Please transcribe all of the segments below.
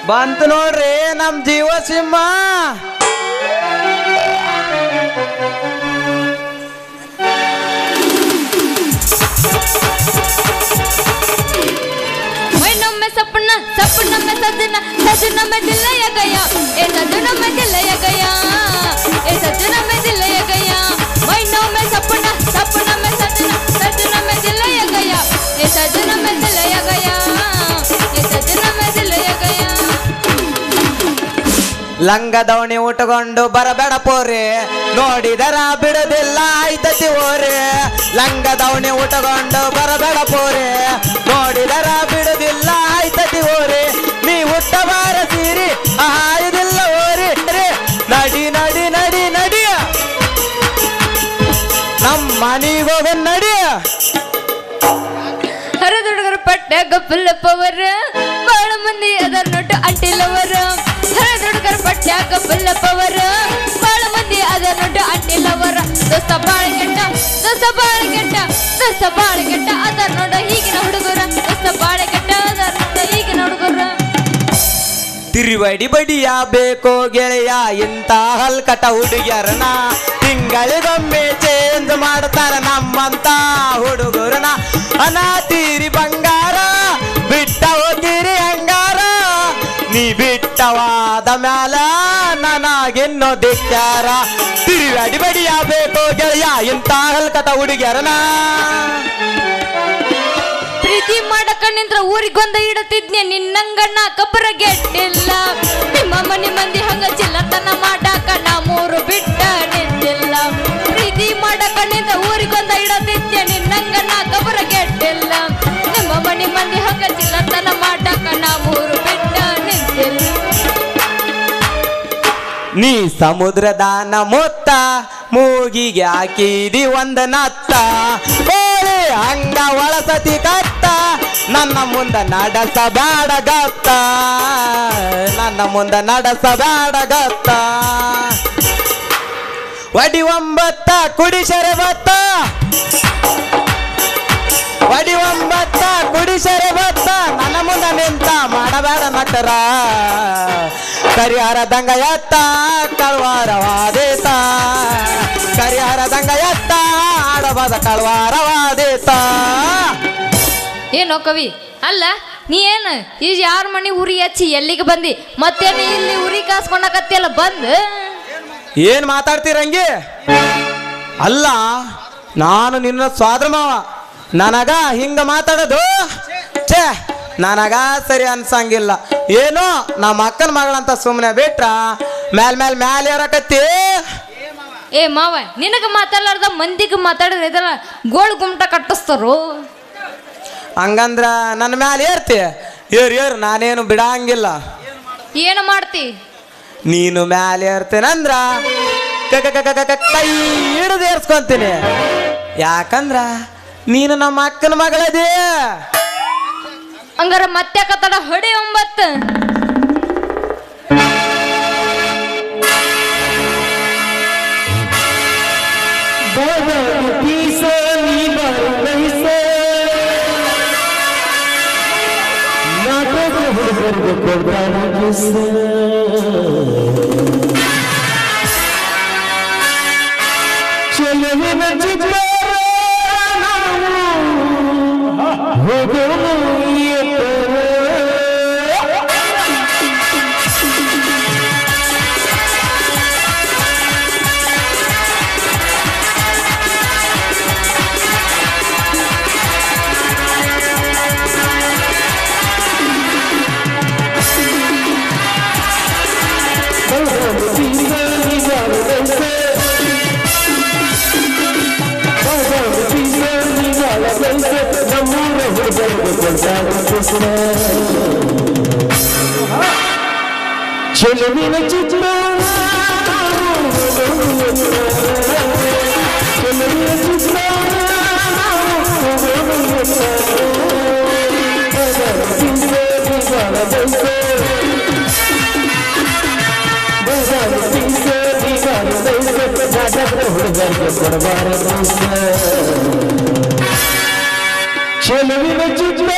ಬಂತು ನೋಡ್ರಿ ನಮ್ ಜೀವ ಸಿಂಹ. सपना सपना में सजना सजना में दिल लया गया ए सजना में दिल लया गया ए सजना में दिल लया गया महीनों में सपना सपना में सजना सजना में दिल लया गया ए सजना में दिल लया गया ए सजना में दिल लया गया. ಲಂಗ ದವಣಿ ಉಟ್ಕೊಂಡು ಬರಬೇಡ ಪೋರೆ ನೋಡಿದರ ಬಿಡದಿಲ್ಲ ಆಯ್ತತಿ ಓರೆ. ಲಂಗ ದವಣಿ ಉಟ್ಕೊಂಡು ಬರಬೇಡ ಪೋರೆ ನೋಡಿದರ ಬಿಡದಿಲ್ಲ ಆಯ್ತತಿ ಓರೆ. ನೀ ಹುಟ್ಟಬಾರ ಸೀರಿ ಆಯುದಿಲ್ಲ ಓರೆ. ನಡಿ ನಡಿ ನಡಿ ನಡಿಯ ನಮ್ಮ ಮನಿಗೋಗ ನಡಿಯ. ಹರಿದುಡುಗರ ಪಟ್ಟಾಗ ಫುಲ್ ಪವರ್ ಬಾಳ ಮಂದಿ ಅದರ ನೋಟು ಅಂಟಿಲ್ಲವರ. ಹರಿದುಡುಗರ ಪಟ್ಟಾಗ ಫುಲ್ ಪವರ್ ಬಾಳ ಮಂದಿ ಅದರ ನೋಟು ಅಂಟಿಲ್ಲವರ. ದೋಸ್ತ ಬಾಳಗೆಟ್ಟ ದೋಸ್ತ ಬಾಳಗೆಟ್ಟ ದೋಸ್ತ ಬಾಳಗೆಟ್ಟ ಅದರ ನೋಡ ಹೀಗಿನ ಹುಡುಗರ. ದೋಸ್ತ ಬಾಳಗೆಟ್ಟ ಅದರ ನೋಡ ಹೀಗಿನ ಹುಡುಗರ. ತಿರುವಡಿ ಬಡಿಯ ಬೇಕೋ ಗೆಳೆಯ ಇಂತ ಹಲ್ಕಟ ಹುಡುಗಿಯರನ. ತಿಂಗಳಿಗೊಮ್ಮೆ ಚೇಂಜ್ ಮಾಡ್ತಾರ ನಮ್ಮಂತ ಹುಡುಗರನ. ಅನಾತೀರಿ ಬಂಗಾರ ಬಿಟ್ಟ ಹೋಗಿರಿ ಹಂಗಾರ. ನೀ ಬಿಟ್ಟವಾದ ಮ್ಯಾಲ ನನಗಿನ್ನೋ ಧಿಕ್ಕಾರ. ತಿರುವಡಿ ಬಡಿಯ ಬೇಕೋ ಗೆಳೆಯ ಇಂತ ಹಲ್ಕಟ ಹುಡುಗಿಯರನ. ಪ್ರೀತಿ ಮಾಡಕ ನಿಂತ್ರ ಊರಿಗೊಂದ ಇಡತಿದ್ನೆ ನಿನ್ನಂಗಣ್ಣ ಕಬ್ಬರ ಗೆಟ್ಟಿಲ್ಲ. ನಿಮ್ಮ ಮನೆ ಮಂದಿ ಹಂಗ ಚಿಲ್ಲತನ ಮಾಡಾಕ ನಾ ಮೂರು ಬಿಟ್ಟ ನಿಂತಿಲ್ಲ. ಪ್ರೀತಿ ಮಾಡಕ ನಿಂತ್ರ ಊರಿಗೊಂದ ಇಡತಿದ್ನೆ ನಿನ್ನಂಗಣ್ಣ ಕಬ್ಬರ ಗೆಟ್ಟಿಲ್ಲ. ನಿಮ್ಮ ಮನೆ ಮಂದಿ ಹಂಗ ಚಿಲ್ಲತನ ಮಾಡಾಕ ನಾ ಮೂರು ಬಿಟ್ಟ ನಿಂತಿಲ್ಲ. ನೀ ಸಮುದ್ರದಾನ ಮೊತ್ತ ಮೂಗಿಗೆ ಹಾಕಿದಿ ಒಂದ ನತ್ತ. ಓಳೆ ಹಂಗ ಒಳಸತಿ ಕತ್ತ ನನ್ನ ಮುಂದ ನಡೆಸಬೇಡ ಗತ್ತ. ನನ್ನ ಮುಂದ ನಡೆಸಬೇಡ ಗತ್ತ. ವಡಿ ಒಂಬತ್ತ ಕುಡಿಸರೆ ಬತ್ತ ವಡಿ ಒಂಬತ್ತ ಕುಡಿಸರೆ ಬತ್ತ. ನನ್ನ ಮುಂದ ನಿಂತ ಮಾಡಬೇಡ ನಟರ. ಕರಿಹಾರ ದಂಗ ಎತ್ತ ಕಳ್ವಾರವಾದೇತ. ಕರಿಹಾರ ದಂಗ ಎತ್ತ ಆಡಬಾದ ಕಳ್ವಾರವಾದೇತ. ಏನೋ ಕವಿ ಅಲ್ಲ ನೀ ಏನು ಈ ಯಾರ ಮನೆ ಉರಿ ಹಚ್ಚಿ ಎಲ್ಲಿಗೆ ಬಂದಿ ಮತ್ತೇನು ಇಲ್ಲಿ ಉರಿ ಕಾಸ್ಕೊಂಡಕತ್ತಿಯಲ್ಲ ಬಂದು. ಏನ್ ಮಾತಾಡ್ತೀರಂಗಿ? ಅಲ್ಲ ನಾನು ನಿನ್ನ ಸ್ವಾದ್ರ ಮಾವ. ನನಗ ಹಿಂಗ ಮಾತಾಡೋದು ಛೇ ನನಗ ಸರಿ ಅನ್ಸಂಗಿಲ್ಲ. ಏನೋ ನಮ್ಮ ಅಕ್ಕನ ಮಗಳಂತ ಸುಮ್ಮನೆ ಬಿಟ್ರ ಮ್ಯಾಲ ಏರಕತ್ತಿ. ಏ ಮಾವ ನಿನಗ ಮಾತಾಡ್ಲಾರ್ದ ಮಂದಿಗೆ ಮಾತಾಡಿದ್ರೆ ಇದಲ್ಲ ಗೋಳು ಗುಮ್ಟ ಕಟ್ಟಿಸ್ತಾರು. ಹಂಗಂದ್ರ ನನ್ನ ಮ್ಯಾಲ ಏರ್ತಿ ಏರು ನಾನೇನು ಬಿಡಂಗಿಲ್ಲ. ಏನು ಮಾಡ್ತಿ? ನೀನು ಮ್ಯಾಲ ಏರ್ತೇನಂದ್ರ ಕೈ ಹಿಡಿದು ಏರ್ಸ್ಕೊಂತೀನಿ. ಯಾಕಂದ್ರ ನೀನು ನಮ್ಮ ಅಕ್ಕನ ಮಗಳದೇ. ಹಂಗಾರ ಮತ್ತೆ ಕತ್ತಡ ಹೊಡಿ ಒಂಬತ್ತು. ಚೆಲುವಿನ ಚಿತ್ರ ಚೆಲುವಿನ ಚಿತ್ರ ಚೆಲುವಿನ ಚಿತ್ರ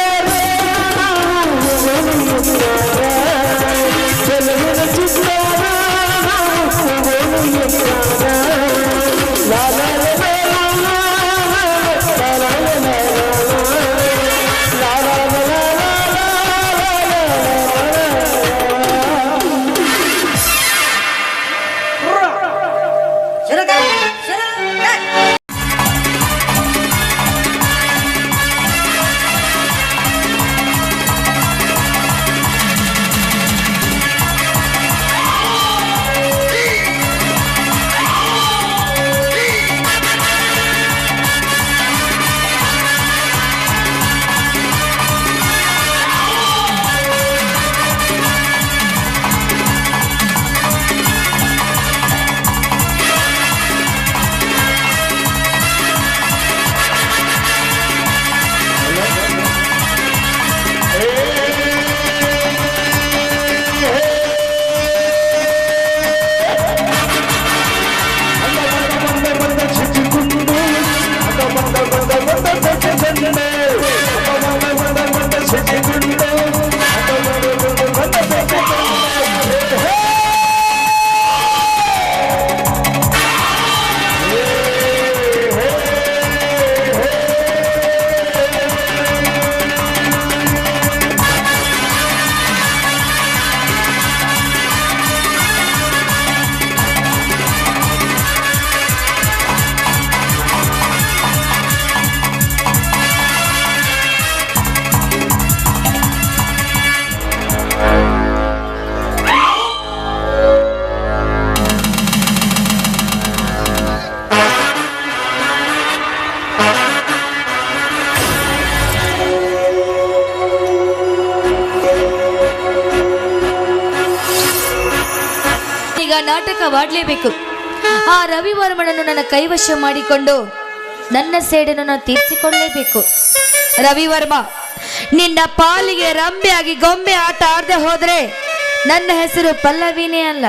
ನಾಟಕವಾಡಲೇಬೇಕು. ಆ ರವಿವರ್ಮನನ್ನು ನನ್ನ ಕೈವಶ ಮಾಡಿಕೊಂಡು ನನ್ನ ಸೇಡನ್ನು ನಾನು ತೀರಿಸಿಕೊಳ್ಳಲೇಬೇಕು. ರವಿವರ್ಮ, ನಿನ್ನ ಪಾಲಿಗೆ ರಂಬೆಯಾಗಿ ಗೊಂಬೆ ಆಟ ಆಡದೆ ಹೋದರೆ ನನ್ನ ಹೆಸರು ಪಲ್ಲವಿನೇ ಅಲ್ಲ.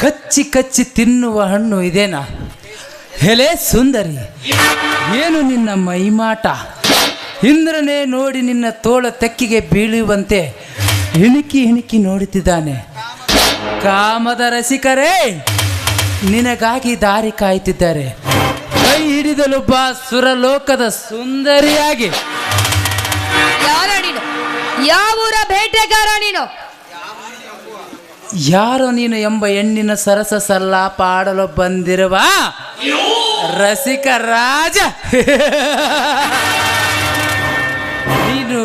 ಕಚ್ಚಿ ಕಚ್ಚಿ ತಿನ್ನುವ ಹಣ್ಣು ಇದೇನಾ? ಎಲೆ ಸುಂದರಿ, ಏನು ನಿನ್ನ ಮೈಮಾಟ? ಇಂದ್ರನೇ ನೋಡಿ ನಿನ್ನ ತೋಳ ತೆಕ್ಕಿಗೆ ಬೀಳುವಂತೆ ಹಿಣಿಕಿ ಹಿಣಿಕಿ ನೋಡುತ್ತಿದ್ದಾನೆ. ಕಾಮದ ರಸಿಕರೇ, ನಿನಗಾಗಿ ದಾರಿ ಕಾಯುತ್ತಿದ್ದಾರೆ. ಕೈ ಹಿಡಿದಲು ಬಾ ಸುರಲೋಕದ ಸುಂದರಿಯಾಗಿ. ಯಾರ ನೀನು? ಯಾವೂರ ಬೇಟೆಗಾರ ನೀನು? ಯಾರೋ ನೀನು ಎಂಬ ಹೆಣ್ಣಿನ ಸರಸ ಸಲ್ಲಾಪ ಆಡಲು ಬಂದಿರುವ ರಸಿಕ ರಾಜ. ನೀನು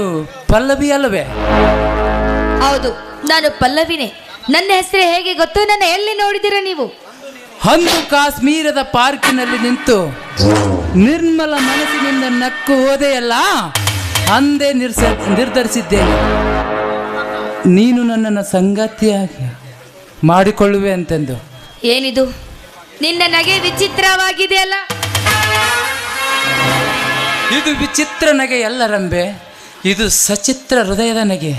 ಪಲ್ಲವಿ ಅಲ್ಲವೇ? ಹೌದು, ನಾನು ಪಲ್ಲವಿನೇ. ನನ್ನ ಹೆಸರು ಹೇಗೆ ಗೊತ್ತು? ನನ್ನ ಎಲ್ಲಿ ನೋಡಿದಿರ ನೀವು? ಅಂದು ಕಾಶ್ಮೀರದ ಪಾರ್ಕಿನಲ್ಲಿ ನಿಂತು ನಿರ್ಮಲ ಮನಸ್ಸಿನಿಂದ ನಕ್ಕು ಹೋದೆಯಲ್ಲ, ಅಂದೇ ನಿರ್ಧರಿಸಿದ್ದೇನೆ ನೀನು ನನ್ನನ್ನು ಸಂಗಾತಿಯಾಗಿ ಮಾಡಿಕೊಳ್ಳುವೆ ಅಂತಂದು. ಏನಿದು? ನಿನ್ನ ನಗೆ ವಿಚಿತ್ರವಾಗಿದೆ ಅಲ್ಲ? ಇದು ವಿಚಿತ್ರ ನಗೆ ಅಲ್ಲ ರಂಬೆ, ಇದು ಸಚಿತ್ರ ಹೃದಯದ ನಗೆ.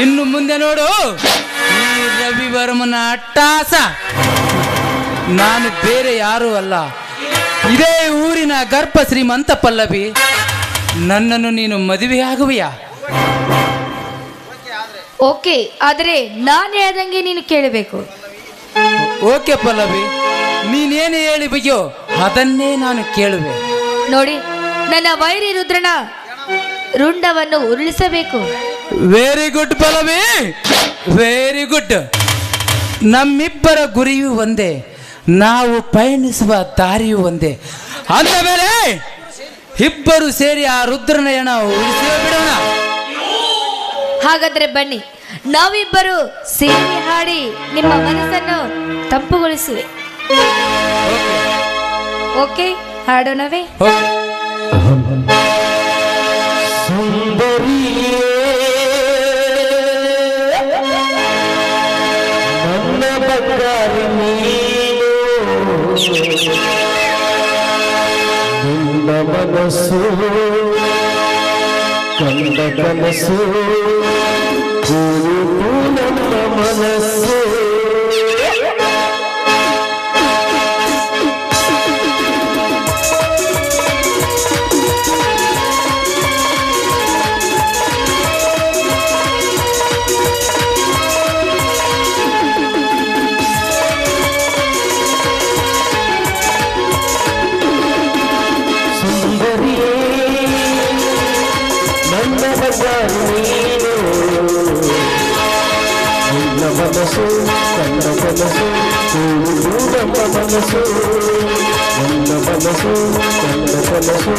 ಇನ್ನು ಮುಂದೆ ನೋಡು ಈ ರವಿವರ್ಮನ ಅಟ್ಟಾಸ. ನಾನು ಬೇರೆ ಯಾರೂ ಅಲ್ಲ, ಇದೇ ಊರಿನ ಗರ್ಭ ಶ್ರೀಮಂತ ಪಲ್ಲವಿ. ನನ್ನನ್ನು ನೀನು ಮದುವೆಯಾಗುವೆಯಾ? ಓಕೆ, ಆದರೆ ನಾನು ಹೇಳ್ದಂಗೆ ನೀನು ಕೇಳಬೇಕು. ಓಕೆ ಪಲ್ಲವಿ, ನೀನೇನು ಹೇಳಿ ಬಯ್ಯೋ ಅದನ್ನೇ ನಾನು ಕೇಳುವೆ. ನೋಡಿ, ನನ್ನ ವೈರಿ ರುದ್ರನ ರುಂಡವನ್ನು ಉರುಳಿಸಬೇಕು. Very good Pallavi, very good. ನಮ್ಮಿಬ್ಬರ ಗುರಿಯೂ ಒಂದೇ, ನಾವು ಪಯಣಿಸುವ ದಾರಿಯೂ ಒಂದೇ. ಅಂದ ಮೇಲೆ ಇಬ್ಬರು ಸೇರಿ ಆ ರುದ್ರನ ಹೆಣ ಉಳಿಸಿ ಬಿಡೋಣ. ಹಾಗಾದ್ರೆ ಬನ್ನಿ, ನಾವಿಬ್ಬರು ಸೇರಿ ಹಾಡಿ ನಿಮ್ಮ ಮನಸ್ಸನ್ನು ತಂಪುಗೊಳಿಸುವೆ. ಓಕೆ, ಹಾಡೋಣವೇ? ಸುಂದರಿಯೇ ನನ್ನ ಬಂಗಾರಿ ನೀನು, ನಿನ್ನ ಮನಸ್ಸು ಕಂಡ ಕನಸು ನನ್ನ ಮನಸ್ಸು. ಸುಂದರಿಯೇ ನನ್ನ ಬಂಗಾರಿ ನೀನು, ನಿನ್ನ ಮನಸ್ಸು ಕನ್ನ ಕನಸು ನಮ್ಮ ಮನಸ್ಸು, ನನ್ನ ಮನಸ್ಸು ಕನ್ನ ಕನಸು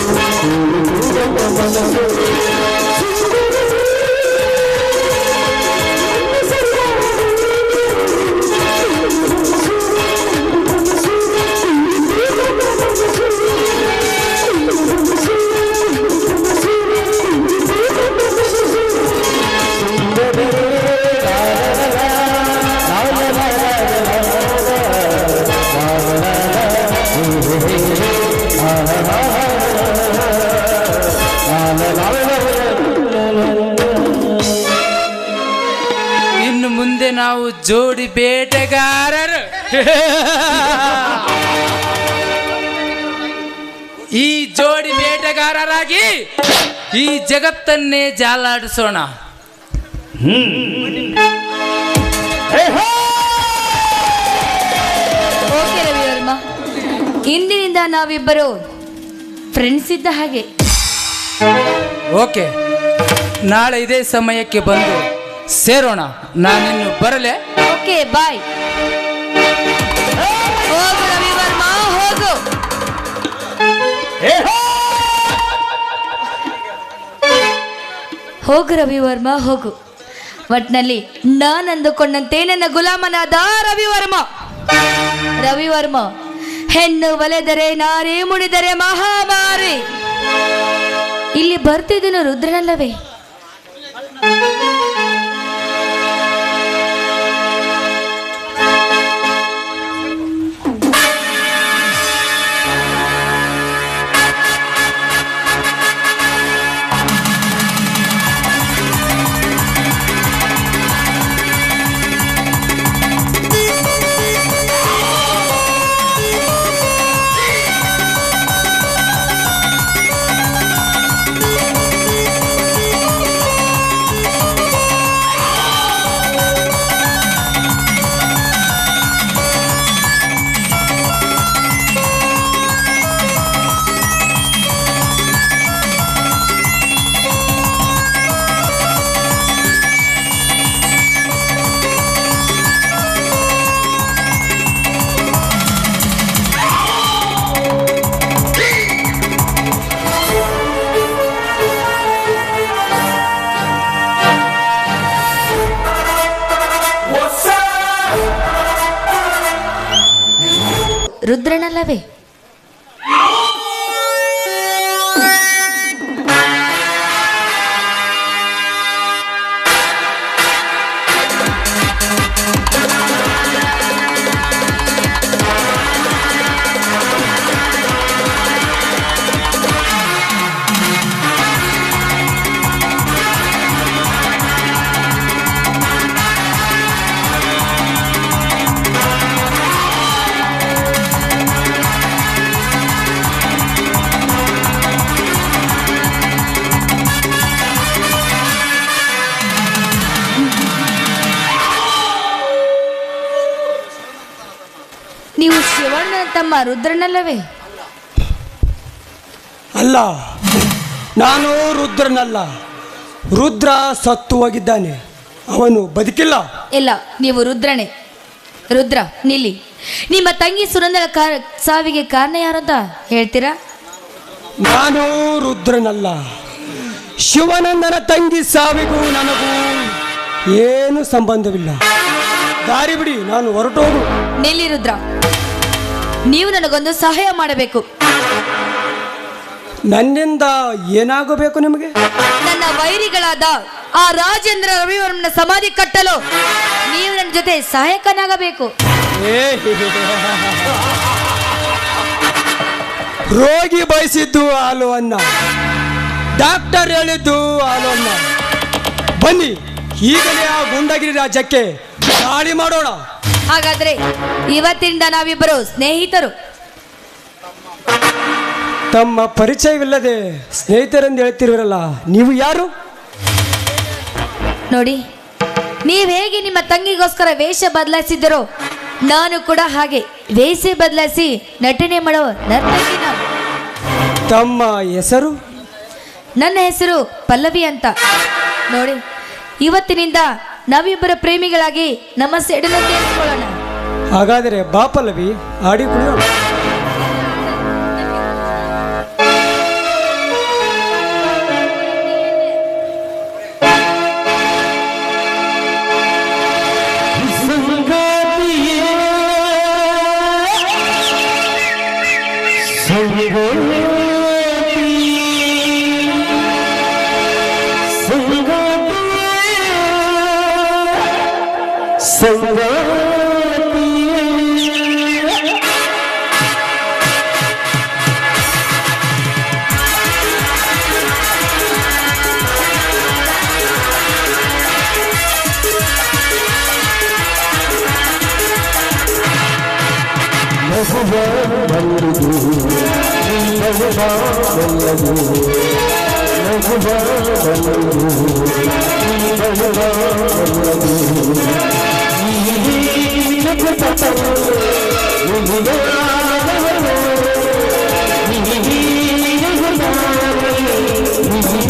ನಮ್ಮ ಮನಸ್ಸು. ಇನ್ನು ಮುಂದೆ ನಾವು ಜೋಡಿ ಬೇಟೆಗಾರರು. ಈ ಜೋಡಿ ಬೇಟೆಗಾರರಾಗಿ ಈ ಜಗತ್ತನ್ನೇ ಜಾಲಾಡಿಸೋಣ. ಓಕೆ ರವಿವರ್ಮ, ಇಂದಿನಿಂದ ನಾವಿಬ್ಬರು ಫ್ರೆಂಡ್ಸ್ ಇದ್ದ ಹಾಗೆ. ಓಕೆ, ನಾಳೆ ಇದೇ ಸಮಯಕ್ಕೆ ಬಂದು ಸೇರೋಣ. ನಾನಿನ್ನು ಬರಲೇ. ಓಕೆ, ಬಾಯ್. ಹೋಗು ರವಿವರ್ಮ, ಹೋಗು. ಹೋಗು ರವಿವರ್ಮ, ಹೋಗು. ಒಟ್ನಲ್ಲಿ ನಾನು ಅಂದುಕೊಂಡಂತೆ ನನ್ನ ಗುಲಾಮನಾದ ರವಿವರ್ಮ. ರವಿವರ್ಮ, ಹೆಣ್ಣು ಒಲೆದರೆ ನಾರಿ ಮುಡಿದರೆ ಮಹಾಮಾರಿ. ಇಲ್ಲಿ ಬರ್ತಿದ್ದನು ರುದ್ರನಲ್ಲವೇ? ರುದ್ರನಲ್ಲವೇ? ನೀವು ಶಿವಣ್ಣ ತಮ್ಮ ರುದ್ರನಲ್ಲವೇ? ಅಲ್ಲ, ನಾನು ರುದ್ರನಲ್ಲ. ರುದ್ರ ಸತ್ತು ಹೋಗಿದ್ದಾನೆ, ಅವನು ಬದುಕಿಲ್ಲ. ಇಲ್ಲ, ನೀವು ರುದ್ರನೇ. ರುದ್ರ, ನಿಲ್ಲಿ. ನಿಮ್ಮ ತಂಗಿ ಸುನಂದಳ ಸಾವಿಗೆ ಕಾರಣ ಯಾರಂತ ಹೇಳ್ತೀರಾ? ನಾನು ರುದ್ರನಲ್ಲ. ಶಿವನಂದನ ತಂಗಿ ಸಾವಿಗೂ ನನಗೂ ಏನು ಸಂಬಂಧವಿಲ್ಲ. ದಾರಿ ಬಿಡಿ, ನಾನು ಹೊರಟೋದು. ನಿಲ್ಲಿ ರುದ್ರ, ನೀವು ನನಗೊಂದು ಸಹಾಯ ಮಾಡಬೇಕು. ನನ್ನಿಂದ ಏನಾಗಬೇಕು ನಿಮಗೆ? ನನ್ನ ವೈರಿಗಳಾದ ಆ ರಾಜೇಂದ್ರ ರವಿವರ್ಮನ ಸಮಾಧಿ ಕಟ್ಟಲು ನೀವು ನನ್ನ ಜೊತೆ ಸಹಾಯಕನಾಗಬೇಕು. ರೋಗಿ ಬಯಸಿದ್ದು ಹಾಲು ಅನ್ನ, ಡಾಕ್ಟರ್ ಹೇಳಿದ್ದು ಹಾಲು ಅನ್ನ. ಬನ್ನಿ, ಈಗಲೇ ಆ ಗುಂಡಗಿರಿ ರಾಜ್ಯಕ್ಕೆ ದಾಳಿ ಮಾಡೋಣ. ಹಾಗಾದ್ರೆ ಇವತ್ತಿಂದ ನಾವಿಬ್ಬರು ಸ್ನೇಹಿತರು. ತಮ್ಮ ಪರಿಚಯವಿಲ್ಲದೆ ಸ್ನೇಹಿತರೆಂದು ಹೇಳ್ತಿರುವರಲ್ಲ, ನೀವು ಯಾರು? ನೋಡಿ, ನೀವು ಹೇಗೆ ನಿಮ್ಮ ತಂಗಿಗೋಸ್ಕರ ವೇಷ ಬದಲಾಯಿಸಿದ್ದರೋ ನಾನು ಕೂಡ ಹಾಗೆ ವೇಷ ಬದಲಾಯಿಸಿ ನಟನೆ ಮಾಡುವ ನರ್ತಕಿ ನಾನು. ತಮ್ಮ ಹೆಸರು? ನನ್ನ ಹೆಸರು ಪಲ್ಲವಿ ಅಂತ. ನೋಡಿ, ಇವತ್ತಿನಿಂದ ನಾವಿಬ್ಬರ ಪ್ರೇಮಿಗಳಾಗಿ ನಮ್ಮ ಸೆಡನ್ನು ತೀರಿಸಿಕೊಳ್ಳೋಣ. ಹಾಗಾದರೆ ಬಾ ಪಲ್ಲವಿ, ಆಡಿ ಕುಡಿಯೋಣ.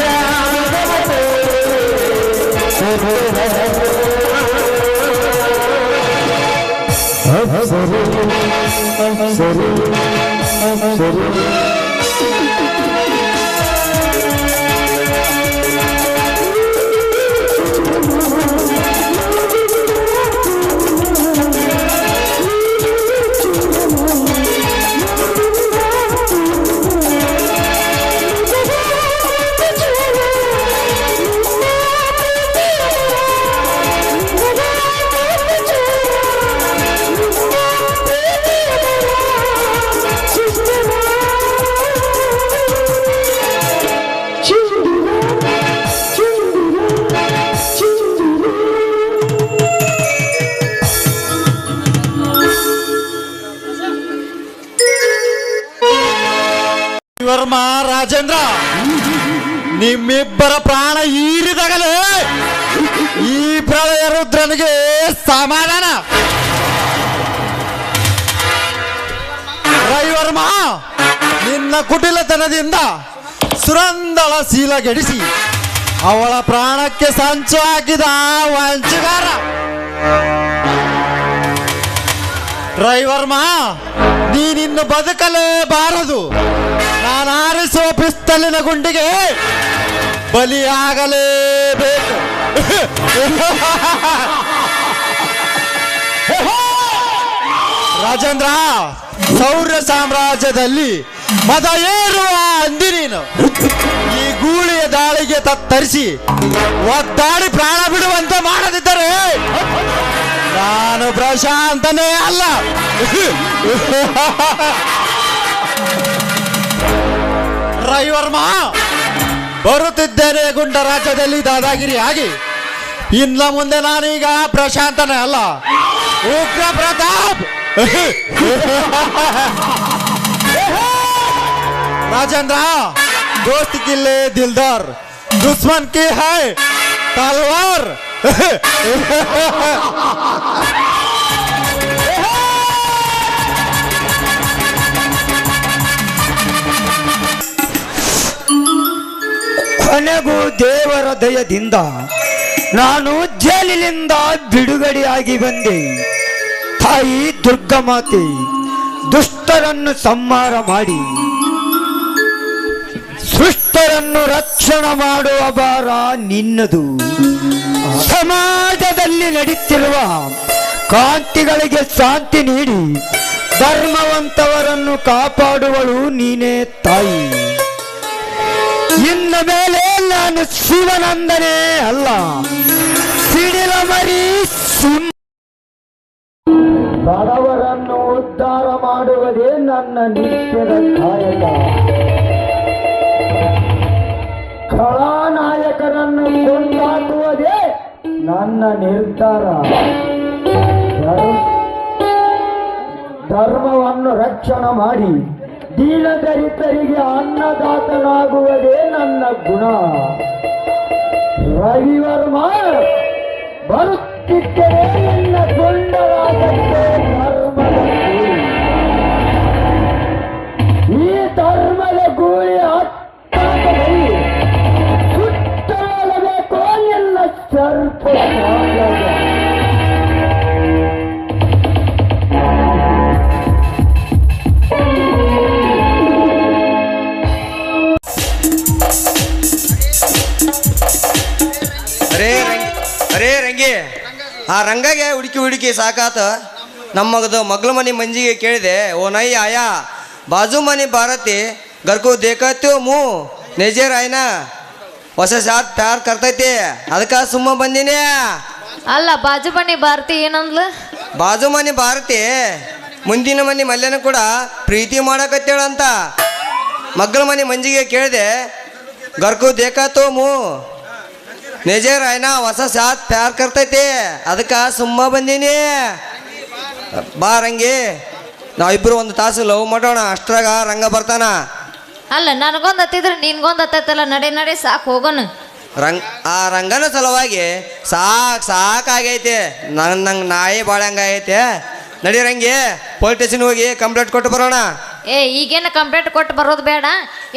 Yeah. ಸರಿ ವರ್ಮ ರಾಜೇಂದ್ರ, ನಿಮ್ಮಿಬ್ಬರ ಪ್ರಾಣ ಈರಿದಾಗಲೇ ಈ ಪ್ರಳಯ ರುದ್ರನಿಗೆ ಸಮಾಧಾನ. ರವಿವರ್ಮ, ನಿನ್ನ ಕುಟಿಲತನದಿಂದ ಸುರಂದಳ ಶೀಲಗೆಡಿಸಿ ಅವಳ ಪ್ರಾಣಕ್ಕೆ ಸಂಚು ಹಾಕಿದ ವಂಚಗಾರ. ರವಿವರ್ಮ, ನೀನಿನ್ನು ಬದುಕಲೇಬಾರದು. ನಾನು ಆರಿಸುವ ಪಿಸ್ತಲಿನ ಗುಂಡಿಗೆ ಬಲಿಯಾಗಲೇಬೇಕು. ರಾಜೇಂದ್ರ, ಸೌರ್ಯ ಸಾಮ್ರಾಜ್ಯದಲ್ಲಿ ಮದ ಏರುವ ಅಂದಿ ನೀನು ಈ ಗೂಳಿಯ ದಾಳಿಗೆ ತತ್ತರಿಸಿ ಒದ್ದಾಡಿ ಪ್ರಾಣ ಬಿಡುವಂತೆ ಮಾಡದಿದ್ದರೆ ನಾನು ಪ್ರಶಾಂತನೇ ಅಲ್ಲ. ರವಿವರ್ಮ, ಬರುತ್ತಿದ್ದೇನೆ ಗುಂಡ ರಾಜ್ಯದಲ್ಲಿ ದಾದಾಗಿರಿ ಆಗಿ. ಇನ್ನು ಮುಂದೆ ನಾನೀಗ ಪ್ರಶಾಂತನೇ ಅಲ್ಲ, ಉಗ್ರ ಪ್ರತಾಪ್. ರಾಜೇಂದ್ರ, दोस्त किले दिलदार, दुश्मन की है तलवार. ಕೊನೆಗೂ ದೇವರ ದಯದಿಂದ ನಾನು ಜೈಲಿನಿಂದ ಬಿಡುಗಡೆಯಾಗಿ ಬಂದೆ. ತಾಯಿ ದುರ್ಗಮಾತೆ ದುಷ್ಟರನ್ನು ಸಂಹಾರ ಮಾಡಿ ಸೃಷ್ಟರನ್ನು ರಕ್ಷಣೆ ಮಾಡುವ ಭಾರ ನಿನ್ನದು. ಸಮಾಜದಲ್ಲಿ ನಡೆಯುತ್ತಿರುವ ಕಾಂತಿಗಳಿಗೆ ಶಾಂತಿ ನೀಡಿ ಧರ್ಮವಂತವರನ್ನು ಕಾಪಾಡುವಳು ನೀನೇ ತಾಯಿ. ಇನ್ನು ಮೇಲೆ ನಾನು ಶಿವನಂದನೇ ಅಲ್ಲ, ಸಿಡಿಲ ಮರಿ ಸಿಂಹ. ಬಡವರನ್ನು ಉದ್ಧಾರ ಮಾಡುವುದೇ ನನ್ನ ನಿತ್ಯದ ಕಾಯಕ. ಖಳನಾಯಕರನ್ನು ಕೊಂದಾಕುವುದೇ ನನ್ನ ನಿರ್ಧಾರ. ಧರ್ಮವನ್ನು ರಕ್ಷಣೆ ಮಾಡಿ ದೀನದರಿತರಿಗೆ ಅನ್ನದಾತನಾಗುವುದೇ ನನ್ನ ಗುಣ. ರವಿವರ್ಮ, ಬರುತ್ತಿದ್ದರೆ ನಿನ್ನ ಗೊಂಡರಾಗಕ್ಕೆ ಧರ್ಮದ ಗೂಳಿ. ಈ ಧರ್ಮದ ಗೂಳಿ ಹತ್ತಾಗಲಿ ಸುತ್ತಬೇಕು ಎಲ್ಲ ಸರ್ಪ ಸಾಮ್ರಾಜ್ಯ. ಅರೇ ರಂಗಿ, ಆ ರಂಗಾಗೆ ಹುಡುಕಿ ಸಾಕಾತ. ನಮ್ಮಗದು ಮಗ್ಲ ಮನೆ ಮಂಜಿಗೆ ಕೇಳಿದೆ, ಓ ನೈ ಆಯಾ ಬಾಜು ಮನೆ ಭಾರತಿ ಗರ್ಕು ದೇಖತ್ಯೋ ಮೂ ನೆಜೇರ್ ಆಯ್ನಾ ಹೊಸ ಸಾತ್ ಪ್ಯಾರ್ ಕರ್ತೈತಿ, ಅದಕ್ಕೆ ಸುಮ್ಮ ಬಂದಿನಿ. ಅಲ್ಲ, ಬಾಜು ಬನ್ನಿ ಭಾರತಿ ಏನಂದ್ಲು? ಬಾಜು ಮನೆ ಭಾರತಿ ಮುಂದಿನ ಮನೆ ಮಲ್ಯನ ಕೂಡ ಪ್ರೀತಿ ಮಾಡಕತ್ತೇಳಂತ. ಮಗ್ಲ ಮನೆ ಮಂಜಿಗೆ ಕೇಳಿದೆ, ಗರ್ಕು ದೇಖತ್ತೋ ಮೂ ನೆಜೇರ್ ಆಯ್ನಾ ಹೊಸ ಸಾತ್ ಪ್ಯಾರ್ ಕರ್ತೈತಿ, ಅದಕ್ಕೆ ಸುಮ್ಮ ಬಂದೀನಿ. ಬಾ ರಂಗಿ, ನಾವಿಬ್ರು ಒಂದು ತಾಸು ಲವ್ ಮಾಡೋಣ, ಅಷ್ಟ್ರಾಗ ರಂಗ ಬರ್ತಾನ. ಅಲ್ಲ, ನನಗೊಂದು ಹತ್ತಿದ್ರೆ ನಿನ್ಗೊಂದು ಹತ್ತೈತಲ್ಲ, ನಡೆ ಸಾಕು ಹೋಗೋಣ. ಆ ರಂಗನ ಸಲುವಾಗಿ ಸಾಕಾಗೈತೆ. ನಂಗೆ ನಾಯಿ ಬಾಳಂಗಾಗೈತೆ. ನಡಿ ರಂಗಿ, ಪೊಲೀಸ್ ಸ್ಟೇಷನ್ ಹೋಗಿ ಕಂಪ್ಲೇಂಟ್ ಕೊಟ್ಟು ಬರೋಣ. ಈಗೇನು ಕಂಪ್ಲೇಂಟ್ ಕೊಟ್ಟು ಬರೋದು ಬೇಡ,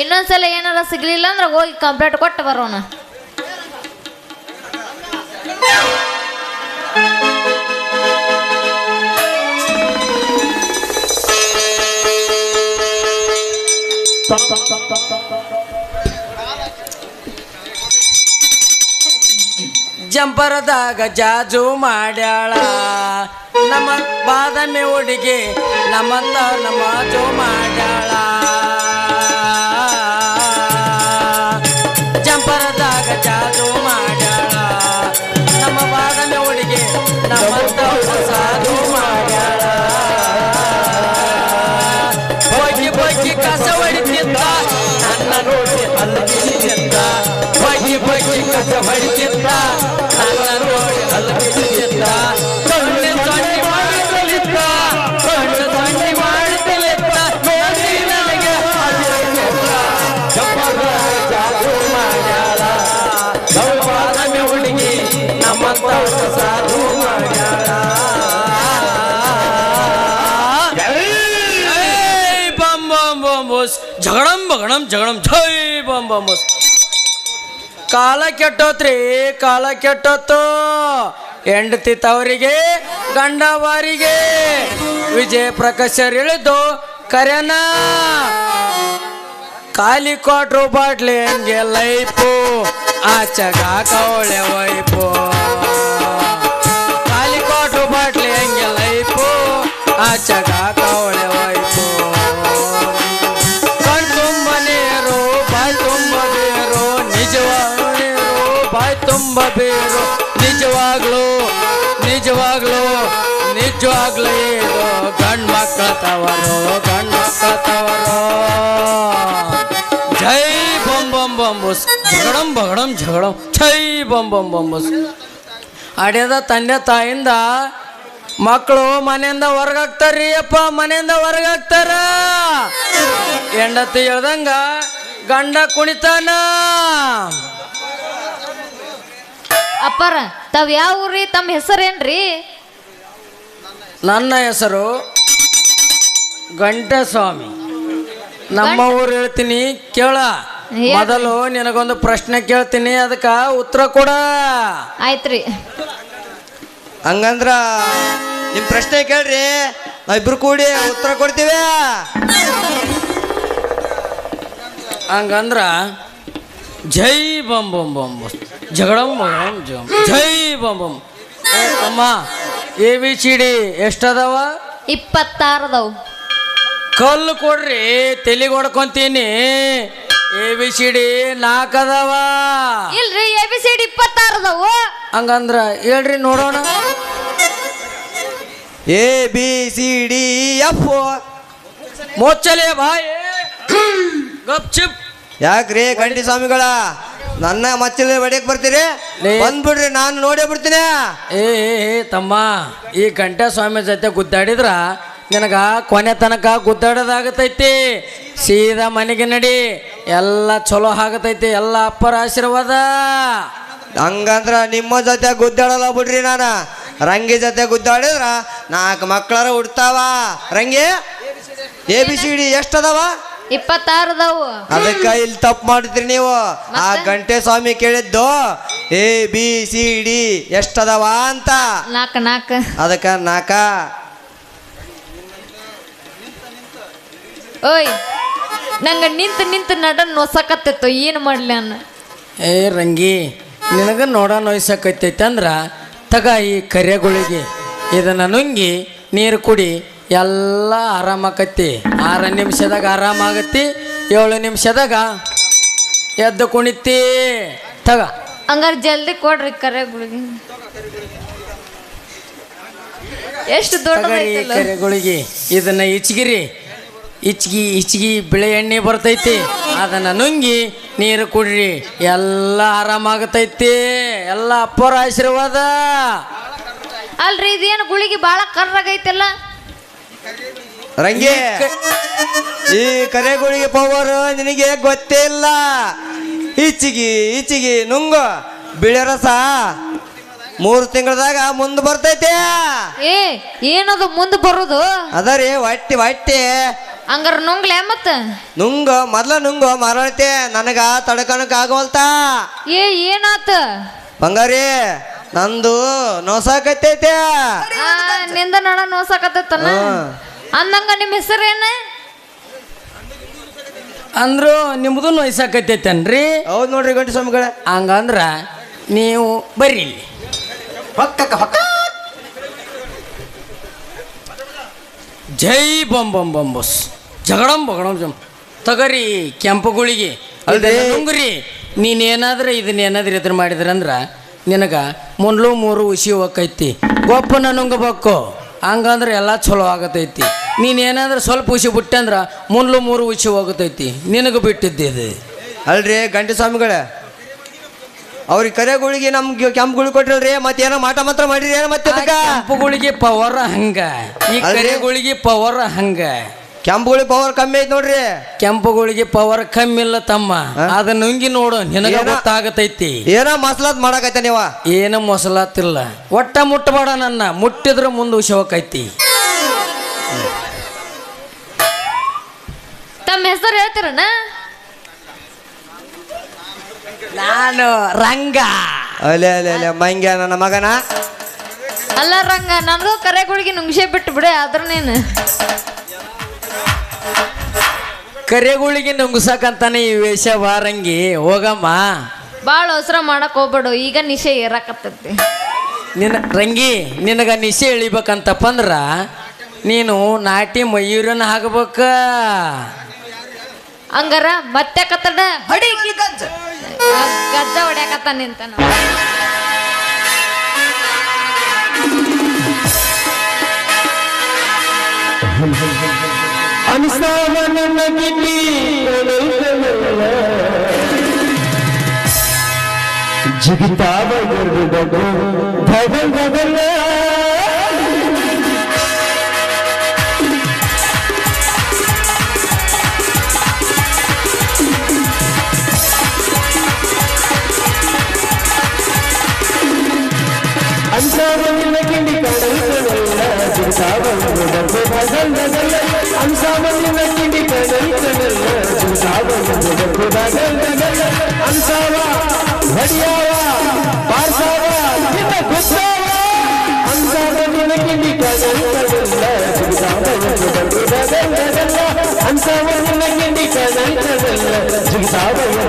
ಇನ್ನೊಂದ್ಸಲ ಏನಾರ ಸಿಗ್ಲಿಲ್ಲ ಅಂದ್ರೆ ಹೋಗಿ ಕಂಪ್ಲೇಂಟ್ ಕೊಟ್ಟು ಬರೋಣ. ಜಂಪರದಾಗ ಜಾಜು ಮಾಡ್ಯಾಳ ನಮ್ಮ ಬಾದಾಮಿ ಹುಡುಗಿ ನಮ್ಮಂತ ನಮಾಜು ಮಾಡ್ಯಾಳ ಜಂಪರದಾಗ ಜಾಜು ಮಾಡ್ಯಾಳ ನಮ್ಮ ಬಾದಾಮಿ ಹುಡುಗಿ ನಮ್ಮಂತ ಸಾಧು ಮಾಡ್ಯಾಳ ಹೋಗಿ ಹೋಗಿ ಕಸ ಹೊಡಿತಿದ್ದ ನನ್ನ ನೋಡಿ ಅಲ್ಲಗಿಸಿದ್ದ ಹೋಗಿ ಹೋಗಿ ಕಸ ಹೊಡಿತಿದ್ದ ನನ್ನ ನೋಡಿ ಅಲ್ಲಗಿಸಿದ್ದ ಕಣ್ಣು ಸೊನ್ನೆ ಮಾಡುತ್ತಲಿದ್ದ ಕಣ್ಣು ಸೊನ್ನೆ ಮಾಡುತ್ತಲಿದ್ದ ನೋಡಿ ನನಗೆ ಜಾದು ಮಾಡ್ಯಾಳ ಬಾದಾಮಿ ಹುಡುಗಿ ನಮ್ಮಂತ ಸಾಧು ಮಾಡ್ಯಾಳ ಬಂ ಬಂ ಬಂ ಬಸ್ ಜಗಳಂ ಬಗಣಂ ಜಗಳಂ ಜೈ ಬಂ ಬಂ ಬಸ್ ಕಾಲ ಕೆಟ್ಟೋತ್ರಿ ಕಾಲ ಕೆಟ್ಟೋತ್ತು ಹೆಂಡತಿ ತವರಿಗೆ ಗಂಡವಾರಿಗೆ ವಿಜಯ ಪ್ರಕಾಶರ್ ಇಳಿದು ಕರೆನ ಖಾಲಿ ಕ್ವಾಟ್ರು ಬಾಟ್ಲಿ ಹಂಗೆ ಲೈಫು ಆಚಗ ಕವಳೆ ವೈಪು ಖಾಲಿ ಕ್ವಾಟ್ರು ಬಾಟ್ಲಿ ಹಂಗೆ ಲೈಫು ಆಚಗ ಕವಳೆ ವೈಪು ಕಣ್ ತುಂಬ ನೀರು ಬಾಯ್ ತುಂಬ ಬೇರು ನಿಜವಾಗ್ಲೂ ನೀರು ಬಾಯ್ ತುಂಬ ಬೇರು ನಿಜವಾಗ್ಲೂ ನಿಜವಾಗ್ಲೂ ನಿಜವಾಗ್ಲೂ ಇದು ಗಂಡ್ ಮಕ್ಕಳ ತವರು ಗಂಡ್ ಮಕ್ಕಳ ತವರು ಜೈ ಬಂ ಬಂ ಬಂಬುಸ್ ಜಗಳಂ ಬಗಡಂ ಜಗಳಂ ಜೈ ಬಂ ಬಂ ಬಂಬುಸ್ ಅಡ್ಯದ ತಂದೆ ತಾಯಿಂದ ಮಕ್ಕಳು ಮನೆಯಿಂದ ಹೊರಗಾಗ್ತಾರ್ರಿ ಅಪ್ಪ ಮನೆಯಿಂದ ಹೊರಗಾಗ್ತಾರ ಹೆಂಡತಿ ಹೇಳ್ದಂಗ ಗಂಡ ಕುಣಿತಾನ ಅಪ್ಪರ ತಾವ್ ಯಾವ ಊರಿ ತಮ್ಮ ಹೆಸರೇನ್ರಿ? ನನ್ನ ಹೆಸರು ಗಂಟಸ್ವಾಮಿ ನಮ್ಮ ಊರು ಹೇಳ್ತೀನಿ ಕೇಳ ಮೊದಲು ನಿನಗೊಂದು ಪ್ರಶ್ನೆ ಕೇಳ್ತೀನಿ ಅದಕ್ಕ ಉತ್ತರ ಕೊಡ ಆಯ್ತ್ರಿ. ಹಂಗಂದ್ರ ನಿಮ್ ಪ್ರಶ್ನೆ ಕೇಳ್ರಿ ನಾವಿಬ್ರು ಕೂಡಿ ಉತ್ತರ ಕೊಡ್ತೀವಿ. ಹಂಗಂದ್ರ ಜೈ ಬಂ ಬಂ ಬಂ ಜಗಳಂ ಬಗಡಂ ಜಂ ಜೈ ಬಂ ಬಂ ಅಮ್ಮ ABCD ಎಷ್ಟದವ? 26 ಅದಾವು. ಕಲ್ಲು ಕೊಡ್ರಿ ತೆಲಿಗೆ ಹೊಡ್ಕೊಂತೀನಿ. ABCD 4 ಅದಾವ. ಇಲ್ರಿ ABCD 26 ಅದಾವು. ಹಂಗಂದ್ರ ಹೇಳ್ರಿ ನೋಡೋಣ. ABCDF ಮೋಚಲೆ ಬಾಯ್ ಗಪ್ ಚಿಪ್. ಯಾಕ್ರಿ ಗಂಡಿ ಸ್ವಾಮಿಗಳ ನನ್ನ ಮಚ್ಚಲೆ ಬಡಿಯಕ್ ಬರ್ತೀರಿ? ಬಂದ್ಬಿಡ್ರಿ ನಾನು ನೋಡೇ ಬಿಡ್ತೀನಿ. ಏ ತಮ್ಮ ಈ ಗಂಟೆ ಸ್ವಾಮಿ ಜೊತೆ ಗುದ್ದಾಡಿದ್ರ ನಿನಗ ಕೊನೆ ತನಕ ಗುದ್ದಾಡೋದಾಗತೈತಿ. ಸೀದಾ ಮನೆಗೆ ನಡಿ, ಎಲ್ಲ ಚಲೋ ಆಗತೈತಿ, ಎಲ್ಲ ಅಪ್ಪರ ಆಶೀರ್ವಾದ. ಹಂಗಂದ್ರ ನಿಮ್ಮ ಜೊತೆ ಗುದ್ದಾಡಲ್ಲ ಬಿಡ್ರಿ. ನಾನು ರಂಗಿ ಜೊತೆ ಗುದ್ದಾಡಿದ್ರ 4 ಮಕ್ಕಳಾರ ಹುಡ್ತಾವ. ರಂಗಿ ABCD ಎಷ್ಟದವ? 26 ಅದಾವು. ಅದಕ್ಕ ಇಲ್ಲಿ ತಪ್ಪು ಮಾಡಿದ್ರಿ ನೀವು. ಆ ಗಂಟೆ ಸ್ವಾಮಿ ಕೇಳಿದ್ದು ABCD ಎಷ್ಟದವ ಅಂತ. 4 ಅದಕ್ಕ 4. ಓಯ್ ನಂಗೆ ನಿಂತು ನಡ ನೋಸಕತ್ತಿತ್ತು, ಏನು ಮಾಡ್ಲಿ ಅನ್ನ. ಏ ರಂಗಿ ನಿನಗ ನೋಡ ನೋಯ್ಸಕೈತೈತಿ ಅಂದ್ರ ತಗ ಈ ಕರೆಗಳಿಗೆ ಇದನ್ನ ನುಂಗಿ ನೀರು ಕುಡಿ, ಎಲ್ಲ ಆರಾಮಾಕತ್ತಿ. 6 ನಿಮಿಷದಾಗ ಆರಾಮಾಗತ್ತಿ, 7 ನಿಮಿಷದಾಗ ಎದ್ದು ಕುಣಿತಿ. ತಗ ಹಂಗಾರೆ ಜಲ್ದಿ ಕೊಡ್ರಿ ಕರೆಗಳಿಗೆ. ಎಷ್ಟು ದೊಡ್ಡದೈತಲ್ಲ ಕರೆಗಳಿಗೆ. ಇದನ್ನ ಇಚ್ಗಿರಿ, ಇಚ್ಗಿ ಬಿಳೆ ಎಣ್ಣೆ ಬರ್ತೈತಿ, ಅದನ್ನ ನುಂಗಿ ನೀರು ಕುಡ್ರಿ, ಎಲ್ಲ ಆರಾಮಾಗತೈತಿ, ಎಲ್ಲ ಅಪ್ಪರ ಆಶೀರ್ವಾದ. ಅಲ್ರಿ ಇದೇನು ಗುಳಿಗೆ ಬಾಳ ಕರ್ರಾಗೈತಲ್ಲ. ರಂಗಿ ಈ ಕರೆಗಳಿಗೆ ಪವರ್ ನಿನಗೆ ಗೊತ್ತೇ ಇಲ್ಲ. ಇಚ್ಚಿಗಿ ನುಂಗು ಬಿಳೆ ರಸ 3 ತಿಂಗಳದಾಗ ಮುಂದೆ ಬರ್ತೈತೆ. ಏ ಏನದು ಮುಂದೆ ಬರೋದು? ಅದರಿ ಹೊಟ್ಟಿ ಹಂಗಾರ ನುಂಗ್ಲೆ ಮತ್ತ ಮೊದ್ಲ ನುಂಗು ಮರಳತೆ. ನನಗ ತಡ್ಕಣಕ್ ಆಗವಲ್ತ. ಏನಾತ ಬಂಗಾರಿ ನಂದು ನೋಸಾಕತ್ತೈತೆ. ನಿಂದ ನಡ ನೋಸಕತ್ತನ ಅಂದಂಗ ನಿಮ್ಮ ಹೆಸರೇನ? ಅಂದ್ರು ನಿಮ್ದು ವಯಸ್ಸಾಕೈತೈತೇನ್ರಿ? ಹೌದು ನೋಡ್ರಿ ಗಂಟು ಸ್ವಾಮಿಗಳ. ಹಂಗಂದ್ರ ನೀವು ಬರ್ರಿ ಇಲ್ಲಿ. ಜೈ ಬಂ ಬಂ ಬಂ ಬಸ್ ಜಗಡಂ ಬಗಡಂ ಜಂ ತಗರಿ ಕೆಂಪು ಗುಳಿಗೆ ಅಲ್ರಿ ನುಂಗ್ರಿ. ನೀನೇನಾದ್ರೆ ಇದನ್ನೇನಾದ್ರೂ ಎದುರು ಮಾಡಿದ್ರಂದ್ರ ನಿನಗ ಮುಂದ್ಲು 3 ಉಸಿ ಹೋಗೈತಿ. ಗೊಪ್ಪನ ನುಂಗಬೇಕು. ಹಂಗಂದ್ರೆ ಎಲ್ಲ ಚಲೋ ಆಗತೈತಿ. ನೀನೇನಾದ್ರೆ ಸ್ವಲ್ಪ ಉಸಿ ಬಿಟ್ಟೆ ಅಂದ್ರೆ ಮುಂದ್ಲು 3 ಉಸಿ ಹೋಗತೈತಿ. ನಿನಗೆ ಬಿಟ್ಟಿದ್ದಿದೆ. ಅಲ್ರಿ ಗಂಟು ಸ್ವಾಮಿಗಳ, ಅವ್ರಿಗೆ ಕರೆಗಳಿಗೆ ನಮ್ಗೆ ಕೆಂಪು ಗುಳಿ ಕೊಟ್ರಲ್ರಿ, ಮತ್ತೇನೋ ಮಾಟ ಮಾತ್ರ ಮಾಡಿರಿ ಏನೋ ಮತ್ತೆ ಕೆಂಪುಗಳಿಗೆ ಪವರ್ ಹಂಗ, ಈ ಕರೆಗಳಿಗೆ ಪವರ್ ಹಂಗ. ಕೆಂಪು ಗುಳಿ ಪವರ್ ಕಮ್ಮಿ ಐತಿ ನೋಡ್ರಿ. ಕೆಂಪುಗಳಿಗೆ ಪವರ್ ಕಮ್ಮಿ ಇಲ್ಲ ತಮ್ಮ. ಅದನ್ನ ನುಂಗಿ ನೋಡು, ನಿನಗೆ ಗೊತ್ತಾಗತೈತಿ. ಏನೋ ಮಸಲಾತ್ ಮಾಡಕೈತ ನೀವ. ಏನು ಮೊಸಲಾತಿಲ್ಲ. ಒಟ್ಟ ಮುಟ್ಟಬೇಡ ನನ್ನ. ಮುಟ್ಟಿದ್ರೆ ಮುಂದೆ ಉಶವಕೈತಿ. ತಮ್ಮ ಹೆಸರು ಹೇಳ್ತೀರನ? ನಾನು ರಂಗ. ಅಲೆ ಅಲೆ ಅಲೆ ಮಂಗ್ಯ ನನ್ನ ಮಗನ. ಅಲ್ಲ ರಂಗ, ನನಗೂ ಕರೆಗಳಿಗೆ ನುಂಗ್ಸೇ ಬಿಟ್ಟು ಬಿಡೆ. ಆದ್ರ ನೀನು ಕರೆಗಳಿಗೆ ನುಂಗ್ಸಕಂತಾನೆ ಈ ವೇಷ ಬಾರಂಗಿ. ಹೋಗಮ್ಮ. ಭಾಳ ಅವಸರ ಮಾಡಕ್ ಹೋಗ್ಬೇಡು, ಈಗ ನಿಶೆ ಏರಾಕತ್ತೈತಿ. ರಂಗಿ, ನಿನಗ ನಿಶೆ ಇಳಿಬೇಕಂತಪ್ಪ ಅಂದ್ರ ನೀನು ನಾಟಿ ಮಯೂರನ ಹಾಕಬೇಕ. ಹಂಗಾರ ಮತ್ತೆ ಕತ್ತಡ ಹೊಡಿ ಗಜ್ಜ ಹೊಡ್ಯಾಕತ್ತ ನಿಂತ. ಜಿಗಿತಾವ ಅಂಶಾವನ್ನ ಕಿಂಡಿ ಕಡಲ್ಕಡಲ್ಲ ಜಿಗಿತಾವನ್ನ ಅಂಶಾವನ್ನ ಕಿಂಡಿ ಕಡಲ್ಕಡಲ್ಲ ಜಿಗಿತಾವನ್ನ ಅಂಶಾವ ಹೊಡಿಯಾವ ಪಾರ್ಸಾವ ನಿನ್ನ ಗುಸ್ಸಾವ ಅಂಶಾವನ್ನ ಕಿಂಡಿ ಕಡಲ್ಕಡಲ್ಲ ಜಿಗಿತಾವನ್ನ ಅಂಶಾವನ್ನ ಕಿಂಡಿ ಕಡಲ್ಕಡಲ್ಲ ಜಿಗಿತಾವನ್ನ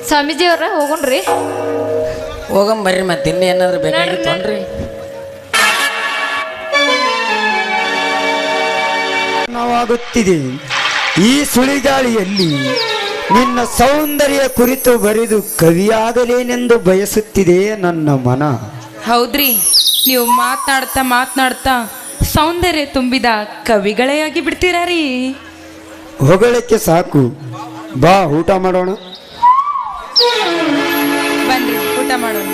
ಸ್ವಾಮೀಜಿ ಅವ್ರ ಹೋಗೋಣ್ರಿ. ಹೋಗಂಬರ್ರಿ. ಮತ್ತೆ ಇನ್ನೇನಾದ್ರು ಬೇಕಾಗಿತ್ತನ್ರಿ? ನಾವಾಗುತ್ತಿದೆ ಈ ಸುಳಿಗಾಳಿಯಲ್ಲಿ ನಿನ್ನ ಸೌಂದರ್ಯ ಕುರಿತು ಬರೆದು ಕವಿಯಾಗಲೇನೆಂದು ಬಯಸುತ್ತಿದೆ ನನ್ನ ಮನ. ಹೌದ್ರಿ, ನೀವು ಮಾತನಾಡ್ತಾ ಸೌಂದರ್ಯ ತುಂಬಿದ ಕವಿಗಳೇ ಆಗಿ ಬಿಡ್ತೀರಾ ರೀ. ಹೊಗಳಕ್ಕೆ ಸಾಕು, ಬಾ ಊಟ ಮಾಡೋಣ. ಬನ್ನಿ ಊಟ ಮಾಡೋಣ.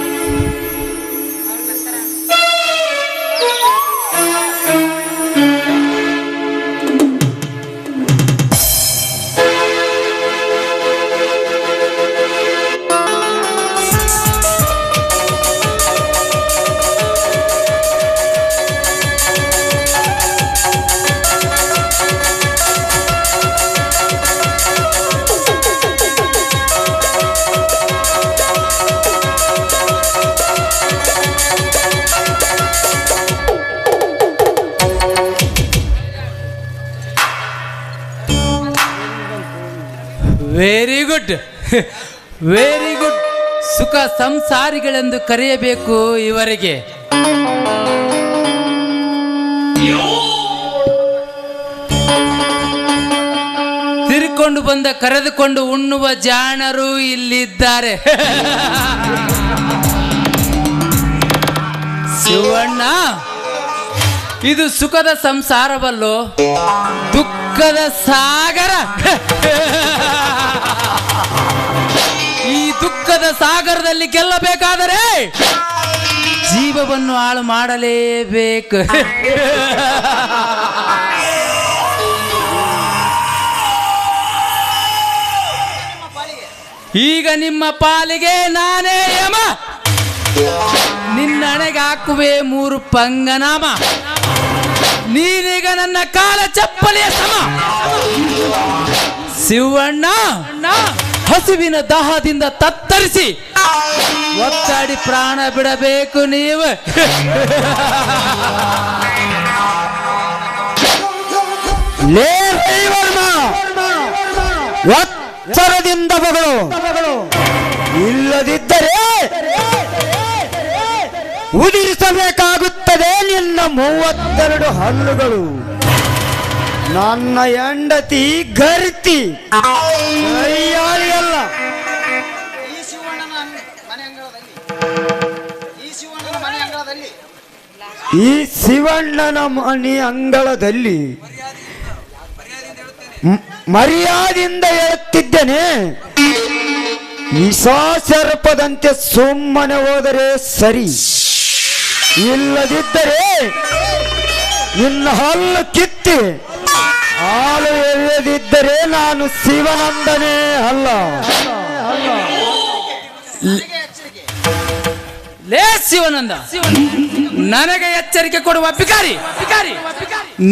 Very good, very good. ಸುಖ ಸಂಸಾರಿಗಳೆಂದು ಕರೆಯಬೇಕು ಇವರಿಗೆ. ತಿರುಕೊಂಡು ಬಂದ ಕರೆದುಕೊಂಡು ಉಣ್ಣುವ ಜಾಣರು ಇಲ್ಲಿದ್ದಾರೆ. ಶಿವಣ್ಣ, ಇದು ಸುಖದ ಸಂಸಾರವಲ್ಲೋ, ದುಃಖದ ಸಾಗರ. ಈ ದುಃಖದ ಸಾಗರದಲ್ಲಿ ಗೆಲ್ಲಬೇಕಾದರೆ ಜೀವವನ್ನು ಹಾಳು ಮಾಡಲೇಬೇಕು. ಈಗ ನಿಮ್ಮ ಪಾಲಿಗೆ ನಾನೇ ಯಮ. ನಿನ್ನ ಹಣೆಗೆ ಹಾಕುವೆ 3 ಪಂಗನಾಮ. ನೀನೀಗ ನನ್ನ ಕಾಲ ಚಪ್ಪಲಿಯ ಸಮ. ಶಿವಣ್ಣ ಹಸುವಿನ ದಾಹದಿಂದ ತತ್ತರಿಸಿ ಒತ್ತಾಡಿ ಪ್ರಾಣ ಬಿಡಬೇಕು ನೀವು. ಎಚ್ಚರದಿಂದ ಬಗಳು, ಇಲ್ಲದಿದ್ದರೆ ಉದಿರಿಸಬೇಕಾಗುತ್ತದೆ ನಿನ್ನ 32 ಹಲ್ಲುಗಳು. ನನ್ನ ಹೆಂಡತಿ ಗರ್ತಿ ಕೈಯಾಳಿಯಲ್ಲ. ಈ ಶಿವಣ್ಣನ ಮನೆ ಅಂಗಳದಲ್ಲಿ ಮರ್ಯಾದೆಯಿಂದ ಹೇಳುತ್ತಿದ್ದೇನೆ. ವಿಷಸರ್ಪದಂತೆ ಸುಮ್ಮನೆ ಹೋದರೆ ಸರಿ, ಇಲ್ಲದಿದ್ದರೆ ನಿನ್ನ ಹಲ್ಲು ಕಿತ್ತಿ ಹಾಲು ಎಳೆಯದಿದ್ದರೆ ನಾನು ಶಿವನಂದನೇ ಅಲ್ಲ. ಲೇ ಶಿವನಂದ, ನನಗೆ ಎಚ್ಚರಿಕೆ ಕೊಡುವ ಭಿಕಾರಿ,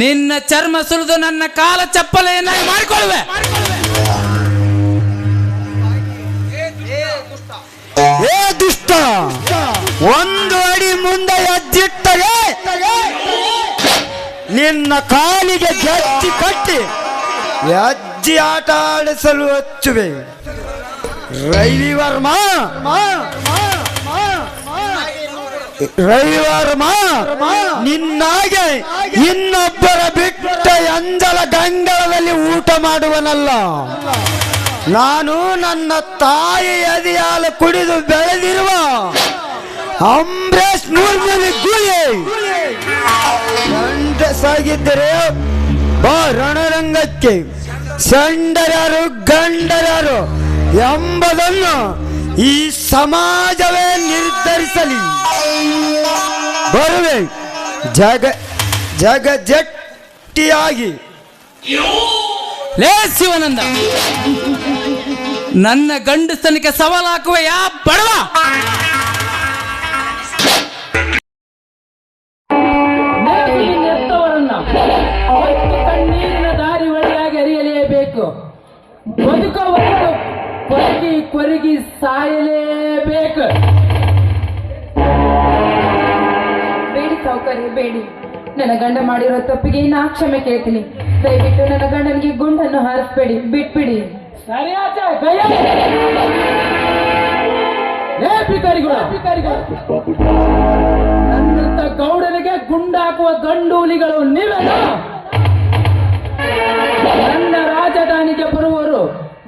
ನಿನ್ನ ಚರ್ಮ ಸುಲಿದು ನನ್ನ ಕಾಲ ಚಪ್ಪಲೆಯನ್ನಾಗಿ ಮಾಡಿಕೊಳ್ಳುವೆ. ಏ ದುಷ್ಟ, ಒಂದು ಅಡಿ ಮುಂದೆ ಹೆಜ್ಜಿಟ್ಟರೆ ನಿನ್ನ ಕಾಲಿಗೆ ಗಟ್ಟಿ ಕಟ್ಟಿ ಹೆಜ್ಜೆ ಆಟ ಆಡಿಸಲು ಹಚ್ಚುವೆ. ರವಿವರ್ಮ ನಿನ್ನಾಗೆ ಇನ್ನೊಬ್ಬರ ಬಿಟ್ಟ ಅಂಜಲ ಗಂಗಳದಲ್ಲಿ ಊಟ ಮಾಡುವನಲ್ಲ. ನಾನು ನನ್ನ ತಾಯಿ ಎದೆ ಹಾಲು ಕುಡಿದು ಬೆಳೆದಿರುವ ಅಂಬರೀಷ್ ಮೂರ್ಮನಿ ಗುಳಿ. ಸಾಗಿದ್ದರೆ ಬಾ ರಣರಂಗಕ್ಕೆ. ಸಂಡರ್ಯಾರು ಗಂಡರ್ಯಾರು ಎಂಬುದನ್ನು ಈ ಸಮಾಜವೇ ನಿರ್ಧರಿಸಲಿ. ಬರುವೆ ಜಗಜಟ್ಟಿಯಾಗಿ. ಲೇ ಶಿವನಂದ, ನನ್ನ ಗಂಡಸ್ತನಕ್ಕೆ ಸವಾಲು ಹಾಕುವ ಯಾ ಬಡವ. ಕಣ್ಣೀರಿನ ದಾರಿ ಒಳಗಾಗಿ ಅರಿಯಲೇಬೇಕು. ಬದುಕುವವರೆಗೂ ಕೊರಗಿ ಕೊರಗಿ ಸಾಯಲೇಬೇಕು. ಬೇಡಿ ಸೌಕರ್ಯ ಬೇಡಿ. ನನ್ನ ಗಂಡ ಮಾಡಿರೋ ತಪ್ಪಿಗೆ ನಾ ಕ್ಷಮೆ ಕೇಳ್ತೀನಿ. ದಯವಿಟ್ಟು ನನ್ನ ಗಂಡನಿಗೆ ಗುಂಡನ್ನು ಹಾರಿಸ್ಬೇಡಿ, ಬಿಟ್ಬಿಡಿ. ಸರಿಯಾದ ನನ್ನಂತ ಗೌಡನಿಗೆ ಗುಂಡಾಕುವ ಗಂಡೂಲಿಗಳು ನೀವೇನ? ನನ್ನ ರಾಜಧಾನಿಗೆ ಬರುವವರು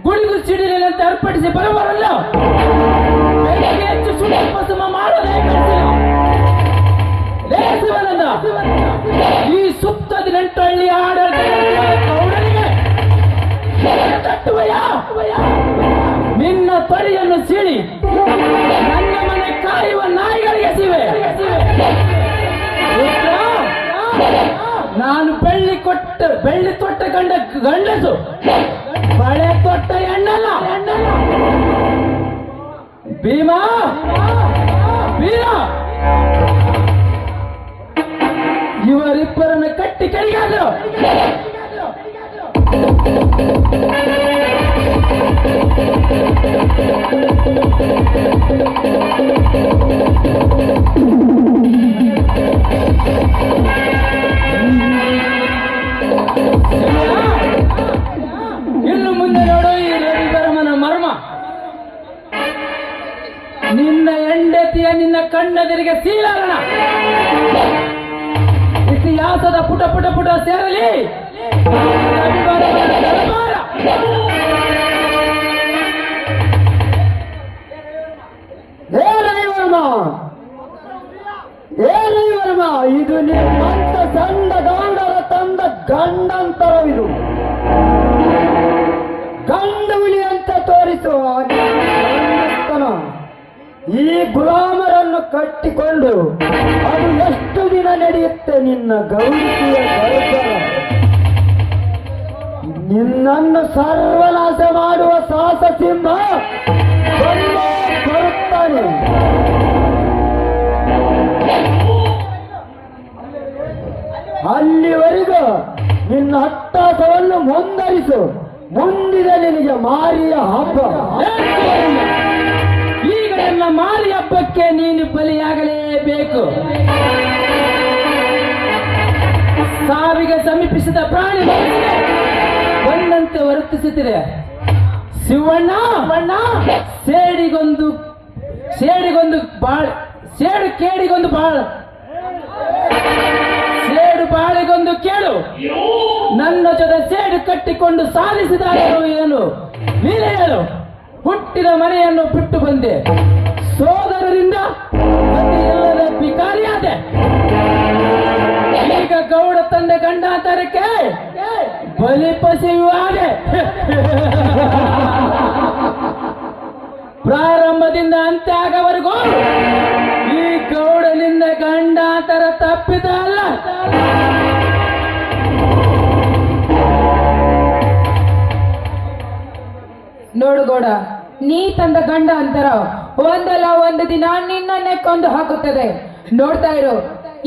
ಗುಳಿಗು ಸಿಡಿಲಿನಂತೆ ಅರ್ಪಡಿಸಿ ಬರುವವರಲ್ಲ. ಹೆಚ್ಚು ಸುಮ್ಮ ಮಾಡಲೇ ಶಿವನಂದ, ಈ ಸುತ್ತ 18 ಹಳ್ಳಿ ಗೌಡನಿಗೆ ನಿನ್ನ ಪರಿಯನ್ನು ಸೀಳಿ ನನ್ನ ಮನೆ ಕಾಯುವ ನಾಯಿಗಳಿಗೆ ಸಿವೆ. ನಾನು ಬೆಳ್ಳಿ ತೊಟ್ಟ ಗಂಡಸು, ಬಳೆ ತೊಟ್ಟ ಹೆಣ್ಣಲ್ಲ. ಭೀಮಾ ಇವರಿಬ್ಬರನ್ನು ಕಟ್ಟಿ ಕೈಗಾದ್ರು. ಇನ್ನು ಮುಂದೆ ನೋಡು ಈ ರವಿವರ್ಮನ ಮರ್ಮ. ನಿನ್ನ ಹೆಂಡತಿಯ ನಿನ್ನ ಕಣ್ಣೆದುರಿಗೆ ಸೀಲಾರಣ. ಇತಿಹಾಸದ ಪುಟ ಪುಟ ಪುಟ ಸೇರಲಿ ರವಿವರ್ಮ. ಇದು ನಿಮ್ಮಂತ ಸಣ್ಣ ಗೌಡರ ತಂದ ಗಂಡಂತರವಿದು. ಗಂಡು ಹುಲಿ ಅಂತ ತೋರಿಸುವ ಗಂಡಸ್ತನ. ಈ ಗುಲಾಮರನ್ನು ಕಟ್ಟಿಕೊಂಡು ಅದು ಎಷ್ಟು ದಿನ ನಡೆಯುತ್ತೆ ನಿನ್ನ ಗೌರಿಕೆಯ ಗೌರವ? ನಿನ್ನನ್ನು ಸರ್ವನಾಶ ಮಾಡುವ ಸಾಹಸ ಸಿಂಹ ಬರುತ್ತಾನೆ. ಅಲ್ಲಿವರೆಗೂ ನಿನ್ನ ಹಟ್ಟಾಸವನ್ನು ಮುಂದರಿಸು. ಮುಂದಿದೆ ನಿನಗೆ ಮಾರಿಯ ಹಬ್ಬ. ಈಗ ನನ್ನ ಮಾರಿ ಹಬ್ಬಕ್ಕೆ ನೀನು ಬಲಿಯಾಗಲೇಬೇಕು. ಸಾವಿಗೆ ಸಮೀಪಿಸಿದ ಪ್ರಾಣಿ ಒಂದಂತೆ ವರ್ತಿಸುತ್ತಿದೆ. ಶಿವಣ್ಣ ಸೇಡಿಗೊಂದು ಸೇಡು ಬಾಳಿಗೊಂದು ಕೇಳು. ನನ್ನ ಜೊತೆ ಸೇಡು ಕಟ್ಟಿಕೊಂಡು ಸಾಧಿಸಿದಾರು ಏನು ನೀನೇ ಹೇಳು. ಹುಟ್ಟಿದ ಮನೆಯನ್ನು ಬಿಟ್ಟು ಬಂದೆ, ಸೋದರರಿಂದ ಇಲ್ಲದ ಭಿಕಾರಿಯಾದೆ. ಈಗ ಗೌಡ ತಂದೆ ಗಂಡಾಂತರಕ್ಕೆ ಬಲಿಪಸಿಯುವಾದೆ. ಪ್ರಾರಂಭದಿಂದ ಅಂತ್ಯ ಆಗವರೆಗೂ ಈ ಗೌಡನಿಂದ ಗಂಡಾಂತರ ತಪ್ಪಿದ ಅಲ್ಲ. ನೋಡು ಗೌಡ, ನೀ ತಂದ ಗಂಡ ಅಂತರ ಒಂದಲ್ಲ ಒಂದು ದಿನ ನಿನ್ನನ್ನೇ ಕೊಂದು ಹಾಕುತ್ತದೆ. ನೋಡ್ತಾ ಇರು,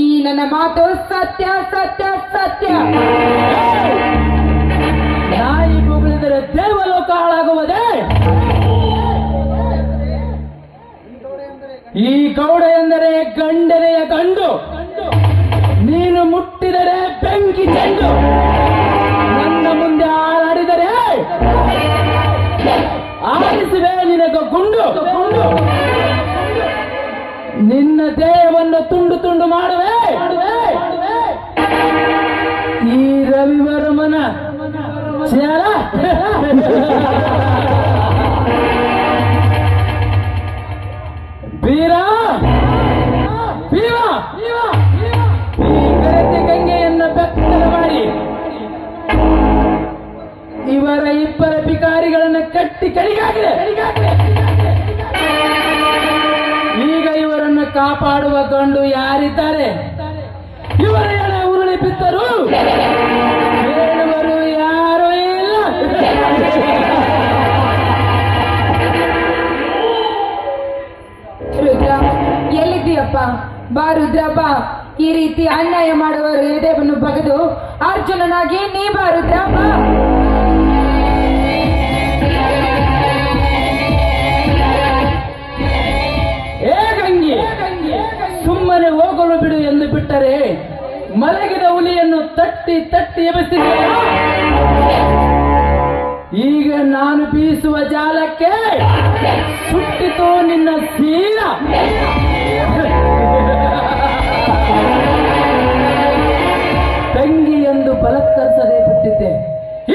ಈ ನನ್ನ ಮಾತು ಸತ್ಯ ಸತ್ಯ ಸತ್ಯ. ನಾಯಿ ಬುಗುಳಿದರೆ ದೇವಲೋಕ ಹಾಳಾಗುವುದೇ. ಈ ಗೌಡ ಎಂದರೆ ಗಂಡನೆಯ ಗಂಡು. ನೀನು ಮುಟ್ಟಿದರೆ ಬೆಂಕಿ ಚೆಂಡು. ನನ್ನ ಮುಂದೆ ಹಾರಾಡಿದರೆ ಆರಿಸುವೆ ನಿನಗ ಗುಂಡು. ನಿನ್ನ ದೇಹವನ್ನು ತುಂಡು ತುಂಡು ಮಾಡುವೆ. ಈ ರವಿವರ್ಮನ ಚೇರ ವೀರ ಈ ಕರೆತೆ ಗಂಗೆಯನ್ನು ಬೆತ್ತಲ ಮಾಡಿ ಇವರ ಇಬ್ಬರ ಭಿಕಾರಿಗಳನ್ನು ಕಟ್ಟಿ ಕಡಿಗಾಗಿದೆ. ಈಗ ಇವರನ್ನು ಕಾಪಾಡುವ ಗಂಡು ಯಾರಿದ್ದಾರೆ? ಇವರ ಎಳೆ ಉರುಳಿ ಬಿದ್ದರು ಹೇಳುವರು ಯಾರೂ ಇಲ್ಲ. ರುದ್ರ, ಎಲ್ಲಿದ್ದೀಯಪ್ಪ? ಬಾ ರುದ್ರ ಬಾ. ಈ ರೀತಿ ಅನ್ಯಾಯ ಮಾಡುವವರು ಹೃದಯವನ್ನು ಬಗೆದು ಅರ್ಜುನನಾಗಿ ನೀ ಬಾ ರುದ್ರ ಬಾ. ಸುಮ್ಮನೆ ಹೋಗಲು ಬಿಡು ಎಂದು ಬಿಟ್ಟರೆ ಮಲಗಿದ ಹುಲಿಯನ್ನು ತಟ್ಟಿ ತಟ್ಟಿ ಎಬ್ಬಿಸಿದೆಯಾ? ಈಗ ನಾನು ಬೀಸುವ ಜಾಲಕ್ಕೆ ಸುಟ್ಟಿತು ನಿನ್ನ ಶೀಲ. ತಂಗಿ ಎಂದು ಬಲತ್ಕರಿಸದೆ ಬಿಟ್ಟಿದ್ದೆ,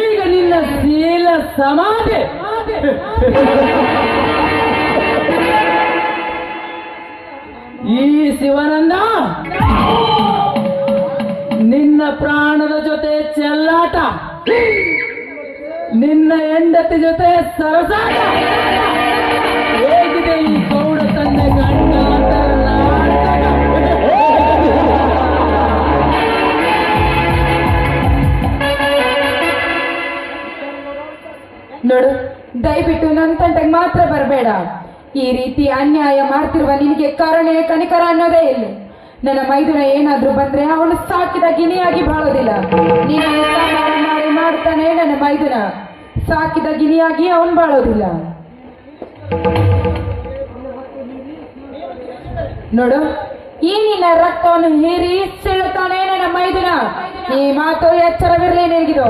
ಈಗ ನಿನ್ನ ಶೀಲ ಸಮಾಧಿ. ಈ ಶಿವನಂದ ನಿನ್ನ ಪ್ರಾಣದ ಜೊತೆ ಚೆಲ್ಲಾಟ, ನಿನ್ನ ಹೆಂಡತಿ ಜೊತೆ ಸರಸಾಟ. ಹೇಗಿದೆ ಈ ಗೌಡ ತಂದೆ ಗಂಡಾಂತರ ನಾಟಕ? ನೋಡು, ದಯವಿಟ್ಟು ನನ್ನ ತಂಟೆಗೆ ಮಾತ್ರ ಬರಬೇಡ. ಈ ರೀತಿ ಅನ್ಯಾಯ ಮಾಡ್ತಿರುವ ನಿನಗೆ ಕರುಣೆ ಕನಿಕರ ಅನ್ನೋದೇ ಇಲ್ಲ. ನನ್ನ ಮೈದುನ ಏನಾದ್ರೂ ಬಂದ್ರೆ ಅವನು ಸಾಕಿದ ಗಿಣಿಯಾಗಿ ಬಾಳೋದಿಲ್ಲ. ನೀನು ಮಾಡಿ ಮಾಡ್ತಾನೆ ನನ್ನ ಮೈದುನ, ಸಾಕಿದ ಗಿಣಿಯಾಗಿ ಅವನು ಬಾಳೋದಿಲ್ಲ. ನೋಡು, ಈ ನಿನ್ನ ರಕ್ತವನ್ನು ಹೀರಿ ಸೀಳುತ್ತಾನೆ ನನ್ನ ಮೈದುನ. ಈ ಮಾತು ಎಚ್ಚರವಿರಲಿ ನಿನಗಿದು.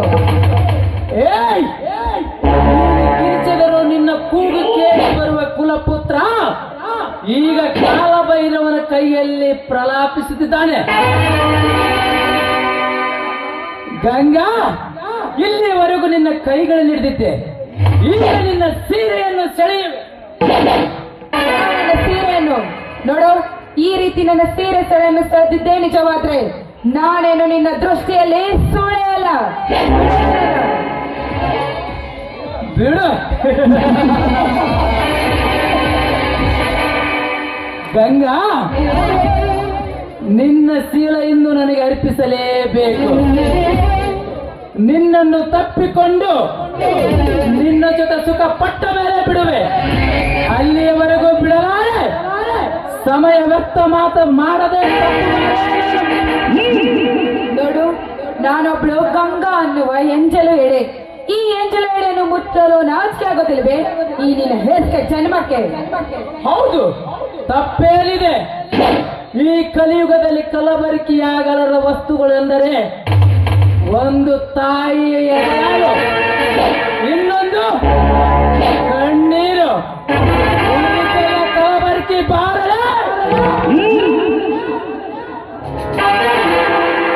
ಕಿರಿಚದರು ನಿನ್ನ ಕೂಗು ಕೇಳಿ ಬರುವ ಕುಲಪುತ್ರ ಈಗ ಕಾಲಭೈರವನ ಕೈಯಲ್ಲಿ ಪ್ರಲಾಪಿಸುತ್ತಿದ್ದಾನೆ. ಗಂಗಾ, ಇಲ್ಲಿವರೆಗೂ ನಿನ್ನ ಕೈಗಳಲ್ಲಿ ಹಿಡಿದಿದ್ದೆ, ಈಗ ನಿನ್ನ ಸೀರೆಯನ್ನು ಸೀರೆಯನ್ನು ನೋಡು. ಈ ರೀತಿ ನನ್ನ ಸೀರೆಯನ್ನು ಸೆಳೆದಿದ್ದೇ ನಿಜವಾದ್ರೆ ನಾನೇನು ನಿನ್ನ ದೃಷ್ಟಿಯಲ್ಲಿ ಸುಳ್ಳೆ ಅಲ್ಲ. ಬಿಡು ಗಂಗಾ, ನಿನ್ನ ಶೀಲ ಇಂದು ನನಗೆ ಅರ್ಪಿಸಲೇಬೇಕು. ನಿನ್ನನ್ನು ತಪ್ಪಿಕೊಂಡು ನಿನ್ನ ಜೊತೆ ಸುಖ ಪಟ್ಟ ಮೇಲೆ ಬಿಡುವೆ. ಅಲ್ಲಿಯವರೆಗೂ ಬಿಡಲಾರೆ. ಸಮಯ ವ್ಯರ್ಥ ಮಾತು ಮಾಡದೆ ನೋಡು, ನಾನೊಬ್ಳು ಗಂಗಾ ಅನ್ನುವ ಎಂಜಲು ಎಳೆ. ಈ ಎಂಜಲು ಎಳೆಯನ್ನು ಮುಟ್ಟಲು ನಾಚಿಕೆ ಆಗೋದಿಲ್ವೇ ಈ ನಿನ್ನ ಹೇಸಿಗೆ ಜನ್ಮಕ್ಕೆ? ಹೌದು, ತಪ್ಪೇನಿದೆ. ಈ ಕಲಿಯುಗದಲ್ಲಿ ಕಲಬರಿಕೆಯಾಗಲರ ವಸ್ತುಗಳೆಂದರೆ ಒಂದು ತಾಯಿಯ ಎದೆಹಾಲು, ಇನ್ನೊಂದು ಕಣ್ಣೀರು. ಉಳಿದೆಲ್ಲ ಕಲಬರಿಕೆ ಬಾರಲ್ಲ.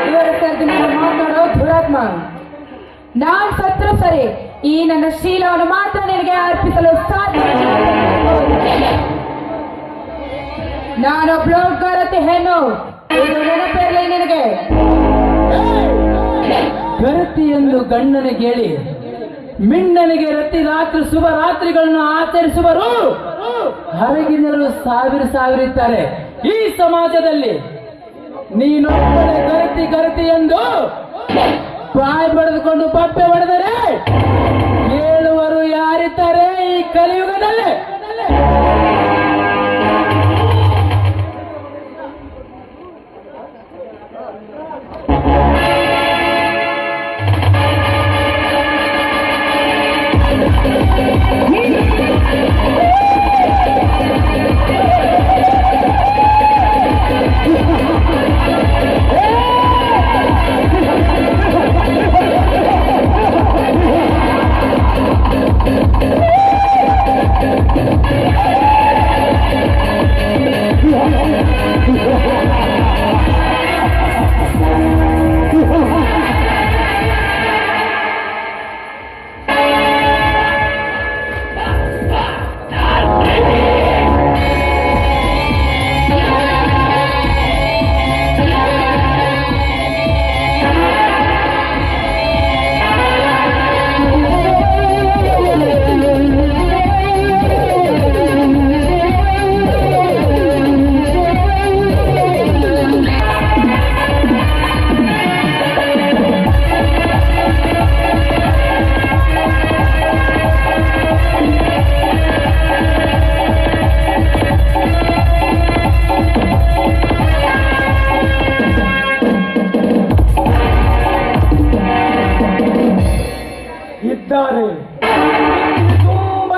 ಇವರ ಸರ್ದಿ ಮಾತಾಡೋ ದುರಾತ್ಮ. ನಾನ್ ಸತ್ರು ಸರಿ, ಈ ನನ್ನ ಶೀಲವನ್ನು ಮಾತ್ರ ನಿನಗೆ ಅರ್ಪಿಸಲು ಸಾಧ್ಯ. ನಾನೊಬ್ಳು ಗರತಿ ಹೆಣ್ಣು, ಇದು ನೆನಪಿರಲಿ ನಿನಗೆ. ಗರತಿ ಎಂದು ಗಂಡನಿಗೆ ಹೇಳಿ ಮಿಣ್ಣನಿಗೆ ರತಿ ರಾತ್ರಿ ಶುಭ ರಾತ್ರಿಗಳನ್ನು ಆಚರಿಸುವರು ಹರಗಿನರು ಸಾವಿರ ಇದ್ದಾರೆ ಈ ಸಮಾಜದಲ್ಲಿ. ನೀನೊಬ್ಬಳೆ ಗರತಿ ಎಂದು ಬಾಯಿ ಬಡಿದುಕೊಂಡು ಬಪ್ಪೆ ಹೊಡೆದರೆ ಹೇಳುವರು ಯಾರಿದ್ದಾರೆ ಈ ಕಲಿಯುಗದಲ್ಲಿ?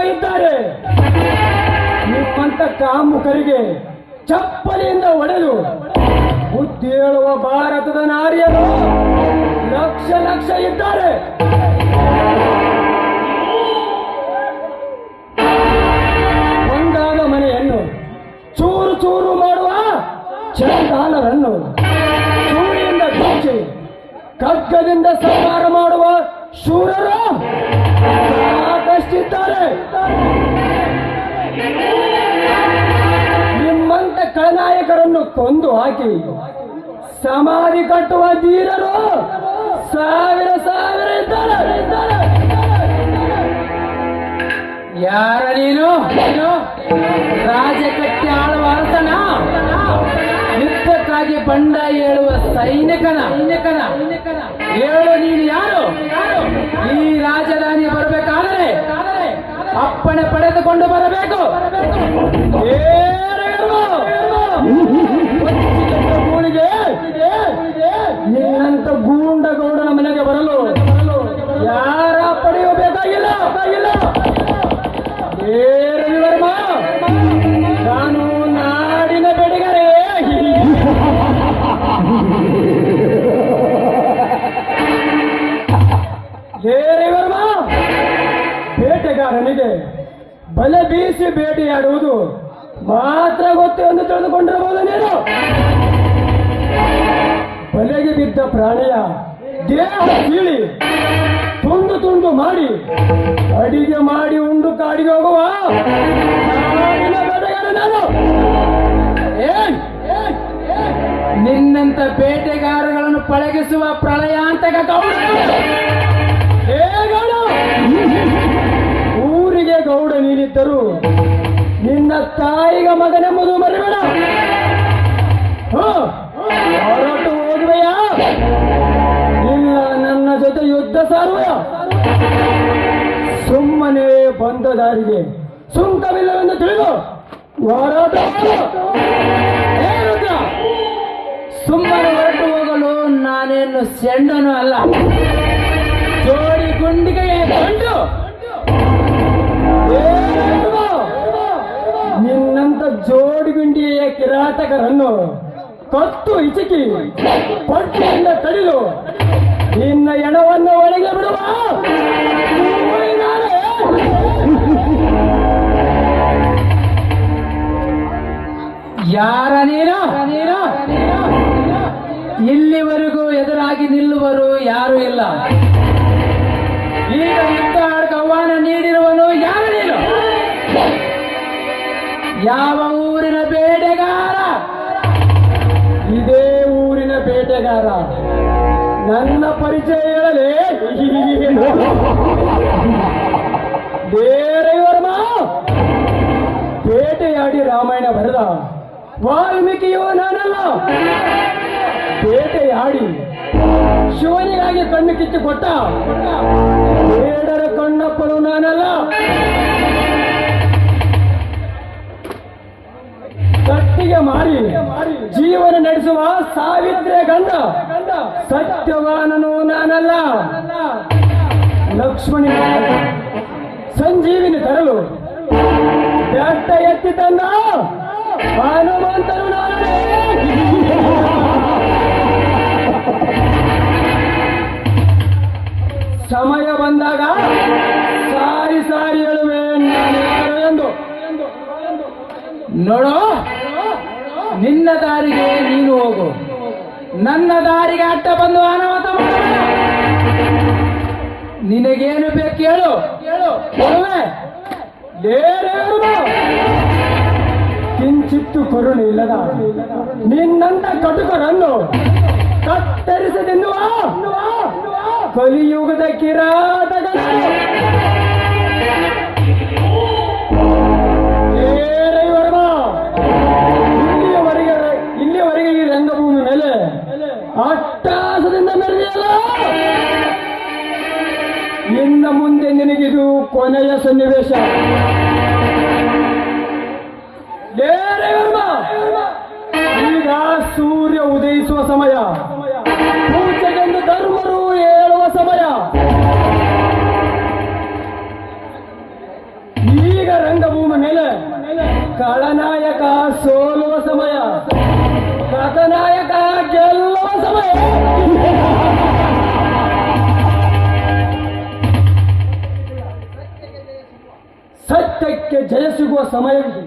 ಇದ್ದಾರೆ. ನಿಮ್ಮಂತ ಕಾಮುಕರಿಗೆ ಚಪ್ಪಲಿಯಿಂದ ಹೊಡೆದು ಬುದ್ಧಿ ಹೇಳುವ ಭಾರತದ ನಾರಿಯರು ಲಕ್ಷ ಇದ್ದಾರೆ. ಒಂದಾದ ಮನೆಯನ್ನು ಚೂರು ಮಾಡುವ ಚಂದಾಲರನ್ನು ಚೂರಿಯಿಂದ ಬಿಚ್ಚಿ ಖಡ್ಗದಿಂದ ಸಂಹಾರ ಮಾಡುವ ಶೂರರು ಸಾಕಷ್ಟಿದ್ದಾರೆ. ನಿಮ್ಮಂತ ಖಳನಾಯಕರನ್ನು ಕೊಂದು ಹಾಕಿ ಸಮಾಧಿ ಕಟ್ಟುವ ಧೀರರು ಸಾವಿರ ಇದ್ದಾರೆ. ಯಾರ ನೀನು? ರಾಜಕಟ್ಟಿ ಆಳುವ ಅರಸನ, ಯುದ್ಧಕ್ಕಾಗಿ ಬಂಡ ಹೇಳುವ ಸೈನಿಕನ? ಹೇಳು, ನೀನು ಯಾರು? ಈ ರಾಜಧಾನಿ ಬರಬೇಕಾದರೆ ಅಪ್ಪಣೆ ಪಡೆದುಕೊಂಡು ಬರಬೇಕು. ನಿನ್ನಂತ ಗೂಂಡಗೌಡನ ಮನೆಗೆ ಬರಲು ಯಾರ ಪಡೆಯಬೇಕಾಗಿಲ್ಲ. ರವಿವರ್ಮ, ನಾನು ನಾಡಿನ ಬೆಡಿಗರೆ. ರವಿವರ್ಮ, ಬೇಟೆಗಾರನಿಗೆ ಬಲೆ ಬೀಸಿ ಬೇಟೆಯಾಡುವುದು ಮಾತ್ರ ಗೊತ್ತು ಎಂದು ತಿಳಿದುಕೊಂಡಿರಬಹುದು ನೀನು. ಬಲೆಗೆ ಬಿದ್ದ ಪ್ರಾಣಿಯ ದೇಹ ಕೀಳಿ ತುಂಡು ಮಾಡಿ ಅಡಿಗೆ ಮಾಡಿ ಉಂಡು ಕಾಡಿಗೆ ಹೋಗುವ ನಾಡಿನ ಬೇಟೆಗಾರ ನಾನು. ನಿನ್ನಂತ ಬೇಟೆಗಾರಗಳನ್ನು ಪಳಗಿಸುವ ಪ್ರಳಯಾಂತಕ ಗೌಡ. ಊರಿಗೆ ಗೌಡ ನೀನಿದ್ದರು ನಿನ್ನ ತಾಯಿಗ ಮಗನೆಂಬುದು ಮರಿಬೇಡ. ಹೊರಟು ಹೋಗುವೆಯಾ ಇಲ್ಲ ನನ್ನ ಜೊತೆ ಯುದ್ಧ ಸಾರುವೆಯಾ? ಸುಮ್ಮನೆ ಬಂದ ದಾರಿಗೆ ಸುಂಕವಿಲ್ಲವೆಂದು ತಿಳಿದು ಹೋರಾಟ ಸುಮ್ಮನೆ ಹೊರಟು ಹೋಗಲು ನಾನೇನು ಸೆಂಡನು ಅಲ್ಲ, ಜೋಡಿ ಗುಂಡಿಗೆಯ ಗಂಡು. ನಿನ್ನಂತ ಜೋಡಿಗುಂಡಿಯ ಕಿರಾತಕರನ್ನು ಕತ್ತು ಇಚಕಿ ಪಟ್ಟಿಯಿಂದ ತಡೆದು ನಿನ್ನ ಎಣವನ್ನು ಒಳಗೆ ಬಿಡುವ ಯಾರ ನೀನು? ಇಲ್ಲಿವರೆಗೂ ಎದುರಾಗಿ ನಿಲ್ಲುವರು ಯಾರು ಇಲ್ಲ. ಈಗ ಯುದ್ಧ ಆಡಕ್ಕೆ ಆಹ್ವಾನ ನೀಡಿರುವನು ಯಾರು ನೀನು? ಯಾವ ಊರಿನ ಬೇಟೆಗಾರ? ಇದೇ ಊರಿನ ಬೇಟೆಗಾರ. ನನ್ನ ಪರಿಚಯ ಹೇಳಲೇ? ಬೇರೆ ವರ್ಮ ಬೇಟೆಯಾಡಿ ರಾಮಾಯಣ ಬರೆದ ವಾಲ್ಮೀಕಿಯೋ ನಾನಲ್ಲ. ಬೇಟೆಯಾಡಿ ಶಿವನಿಗಾಗಿ ಕಣ್ಣು ಕಿತ್ತು ಕೊಟ್ಟ ಬೇಡರ ಕಣ್ಣಪ್ಪನು ನಾನಲ್ಲ. ಕಟ್ಟಿಗೆ ಮಾರಿ ಜೀವನ ನಡೆಸುವ ಸಾವಿತ್ರಿಯ ಗಂಡ ಸತ್ಯವಾನನು ನಾನಲ್ಲ. ಲಕ್ಷ್ಮಣಿ ಸಂಜೀವಿನಿ ತರಲು ಬೆಟ್ಟ ಎತ್ತಿ ತಂದ ಹನುಮಂತನು ನಾನೇ. ಸಮಯ ಬಂದಾಗ ಸಾರಿ ಸಾರಿ ಹೇಳುವೆ ನಾನು ಯಾರು ಎಂದು. ನೋಡು, ನಿನ್ನ ದಾರಿಗೆ ನೀನು ಹೋಗು, ನನ್ನ ದಾರಿಗೆ ಅಡ್ಡ ಬಂದು ಅನಾಹುತ ಮಾಡಬೇಡ. ನಿನಗೇನು ಬೇಕು ಹೇಳು, ಕೊಡುವೆ. ಕಿಂಚಿತ್ತು ಕರುಣೆ ಇಲ್ಲದ ನಿನ್ನಂತ ಕಟುಕರನ್ನು ಕತ್ತರಿಸದೆನ್ನುವ ಕಲಿಯುಗದ ಕಿರಾತಗಳು. ಇಲ್ಲಿಯವರೆಗೆ ಈ ರಂಗಭೂಮಿ ಮೇಲೆ ಅಟ್ಟಾಸದಿಂದ ಮೆರೆದಿಯಲ್ಲ. ಇನ್ನ ಮುಂದೆ ನಿನಗಿದು ಕೊನೆಯ ಸನ್ನಿವೇಶ. ಈಗ ಸೂರ್ಯ ಉದಯಿಸುವ ಸಮಯ, ಪೂಜೆಗೆಂದು ಧರ್ಮರು ಹೇಳುವ ಸಮಯ. ಈಗ ರಂಗಭೂಮಿ ಮೇಲೆ ಖಳನಾಯಕ ಸೋಲುವ ಸಮಯ, ಕಥನಾಯಕ ಗೆಲ್ಲುವ ಸಮಯ. ಸತ್ಯಕ್ಕೆ ಜಯ ಸಿಗುವ ಸಮಯವಿದೆ.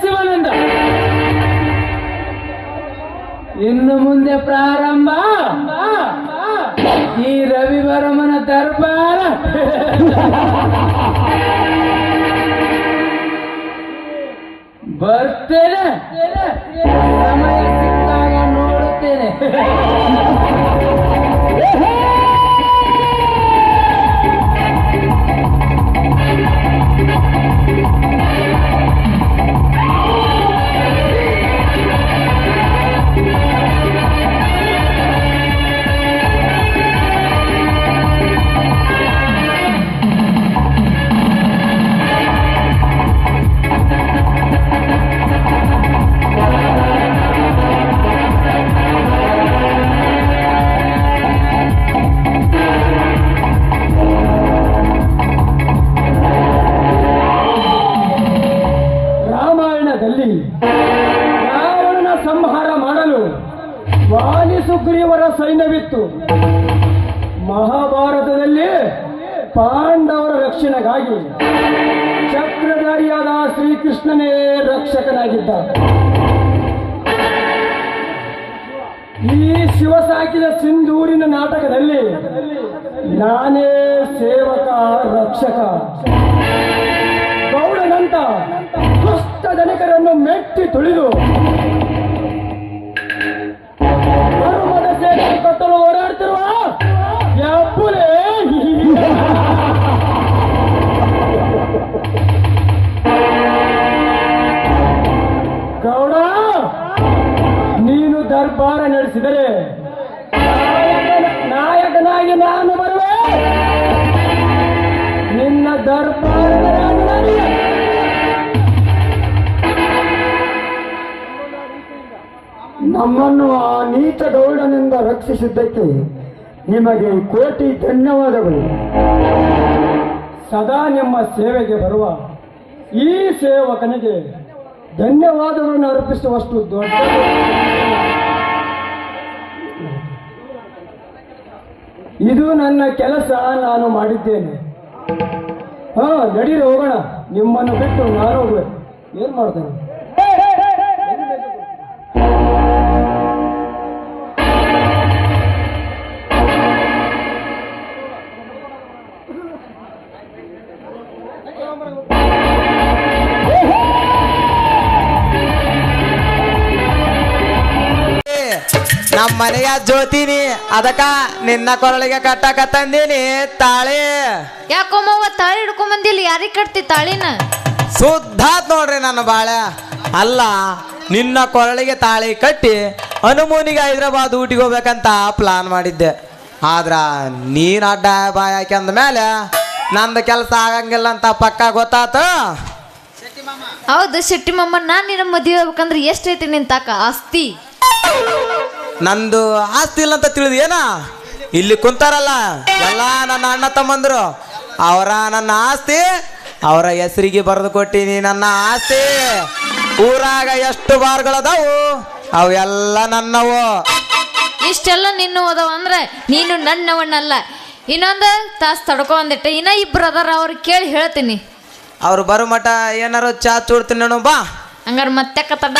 ಶಿವಾನಂದ, ಇನ್ನು ಮುಂದೆ ಪ್ರಾರಂಭ ಈ ರವಿವರ್ಮನ ದರ್ಬಾರ. ಬರ್ತೇನೆ, ಸಮಯ ಸಿಕ್ಕಾಗ ನೋಡುತ್ತೇನೆ. ರಾವಣನ ಸಂಹಾರ ಮಾಡಲು ವಾಲಿ ಸುಗ್ರೀವರ ಸೈನ್ಯವಿತ್ತು. ಮಹಾಭಾರತದಲ್ಲಿ ಪಾಂಡವರ ರಕ್ಷಣೆಗಾಗಿ ಚಕ್ರಧಾರಿಯಾದ ಶ್ರೀಕೃಷ್ಣನೇ ರಕ್ಷಕನಾಗಿದ್ದ. ಈ ಶಿವ ಸಾಕಿದ ಸಿಂಧೂರಿನ ನಾಟಕದಲ್ಲಿ ನಾನೇ ಸೇವಕ ರಕ್ಷಕ. ಗೌಡನಂತ ದುಷ್ಟ ಜನಕರನ್ನು ಮೆಟ್ಟಿ ತುಳಿದು ಧರ್ಮದ ಸೇನೆ ಕಟ್ಟಲು ಹೋರಾಡ್ತಿರುವ ಯಪ್ಪುಲೇ. ಗೌಡ, ನೀನು ದರ್ಬಾರ ನಡೆಸಿದರೆ ನಾಯಕನಾಗಿ ನಾನು ಬರುವೆ. ನಿನ್ನ ದರ್ಬಾರ ನಮ್ಮನ್ನು ಆ ನೀಚ ಗೌಡನಿಂದ ರಕ್ಷಿಸಿದ್ದಕ್ಕೆ ನಿಮಗೆ ಕೋಟಿ ಧನ್ಯವಾದಗಳು. ಸದಾ ನಿಮ್ಮ ಸೇವೆಗೆ ಬರುವ ಈ ಸೇವಕನಿಗೆ ಧನ್ಯವಾದಗಳನ್ನು ಅರ್ಪಿಸುವಷ್ಟು ದೊಡ್ಡ ಇದು ನನ್ನ ಕೆಲಸ, ನಾನು ಮಾಡಿದ್ದೇನೆ. ನಡೀರಿ ಹೋಗೋಣ. ನಿಮ್ಮನ್ನು ಬಿಟ್ಟು ನಾನು ಹೋಗ್ಬೇಕು. ಏನ್ ಮಾಡ್ತೇನೆ? ನಮ್ಮ ಮನೆಯ ಜ್ಯೋತಿನಿ, ಅದಕ್ಕ ನಿನ್ನ ಕೊರಳಿಗೆ ಕಟ್ಟಕತ್ತಂದೀನಿ ತಾಳಿ. ಯಾಕೊಮ್ಮವ್ವ ತಾಳಿ ಹಿಡ್ಕೊಂಬಂದಿಲ್ಲ, ಯಾರಿಗೆ ಕಟ್ತಿ ತಾಳಿನ? ಸುದ್ದಾತ್ ನೋಡ್ರಿ ನನ್ನ ಬಾಳೆ. ಅಲ್ಲ, ನಿನ್ನ ಕೊರಳಿಗೆ ತಾಳಿ ಕಟ್ಟಿ ಹನುಮೂನಿಗೆ ಹೈದ್ರಾಬಾದ್ ಊಟಿಗೆ ಹೋಗ್ಬೇಕಂತ ಪ್ಲಾನ್ ಮಾಡಿದ್ದೆ. ಆದ್ರ ನೀನ್ ಅಡ್ಡ ಬಾಯ್ ಹಾಕಿ ಅಂದ ಮೇಲೆ ನಂದು ಕೆಲಸ ಆಗಂಗಿಲ್ಲ ಅಂತ ಪಕ್ಕ ಗೊತ್ತಾತು. ಹೌದು ಶೆಟ್ಟಿ ಮಾಮ, ನಾನು ನಿನ್ನ ಮದುವೆ ಆಗ್ಬೇಕಂದ್ರೆ ಎಷ್ಟೈತಿ ನಿನ್ ತಾಕ ಆಸ್ತಿ? ನಂದು ಆಸ್ತಿ ಇಲ್ಲ ಅಂತ ತಿಳಿದು ಏನ? ಇಲ್ಲಿ ಕುಂತಾರಲ್ಲ ಎಲ್ಲ ನನ್ನ ಅಣ್ಣ ತಮ್ಮಂದ್ರು, ಅವರ ನನ್ನ ಆಸ್ತಿ ಅವರ ಹೆಸರಿಗೆ ಬರೆದು ಕೊಟ್ಟಿನಿ. ನನ್ನ ಆಸ್ತಿ ಊರಾಗ ಎಷ್ಟು ಬಾರ್ಗಳದಾವು ಅವೆಲ್ಲ ನನ್ನವು. ಇಷ್ಟೆಲ್ಲ ನಿನ್ನ ಓದವ ಅಂದ್ರೆ ನೀನು ನನ್ನವನ್ನಲ್ಲ. ಇನ್ನೊಂದು ತಾಸು ತಡ್ಕೊ ಅಂದಿಟ್ಟೆ, ಇನ್ನ ಇಬ್ರು ಅದಾರ, ಅವ್ರಿಗೆ ಕೇಳಿ ಹೇಳ್ತೀನಿ. ಅವ್ರು ಬರೋ ಮಠ ಏನಾರು ಚಾ ಚೂಡ್ತೀನಿ ನಾನು. ಬಾ ಹಂಗಾರ ಮತ್ತೆ ಕತ್ತಡ.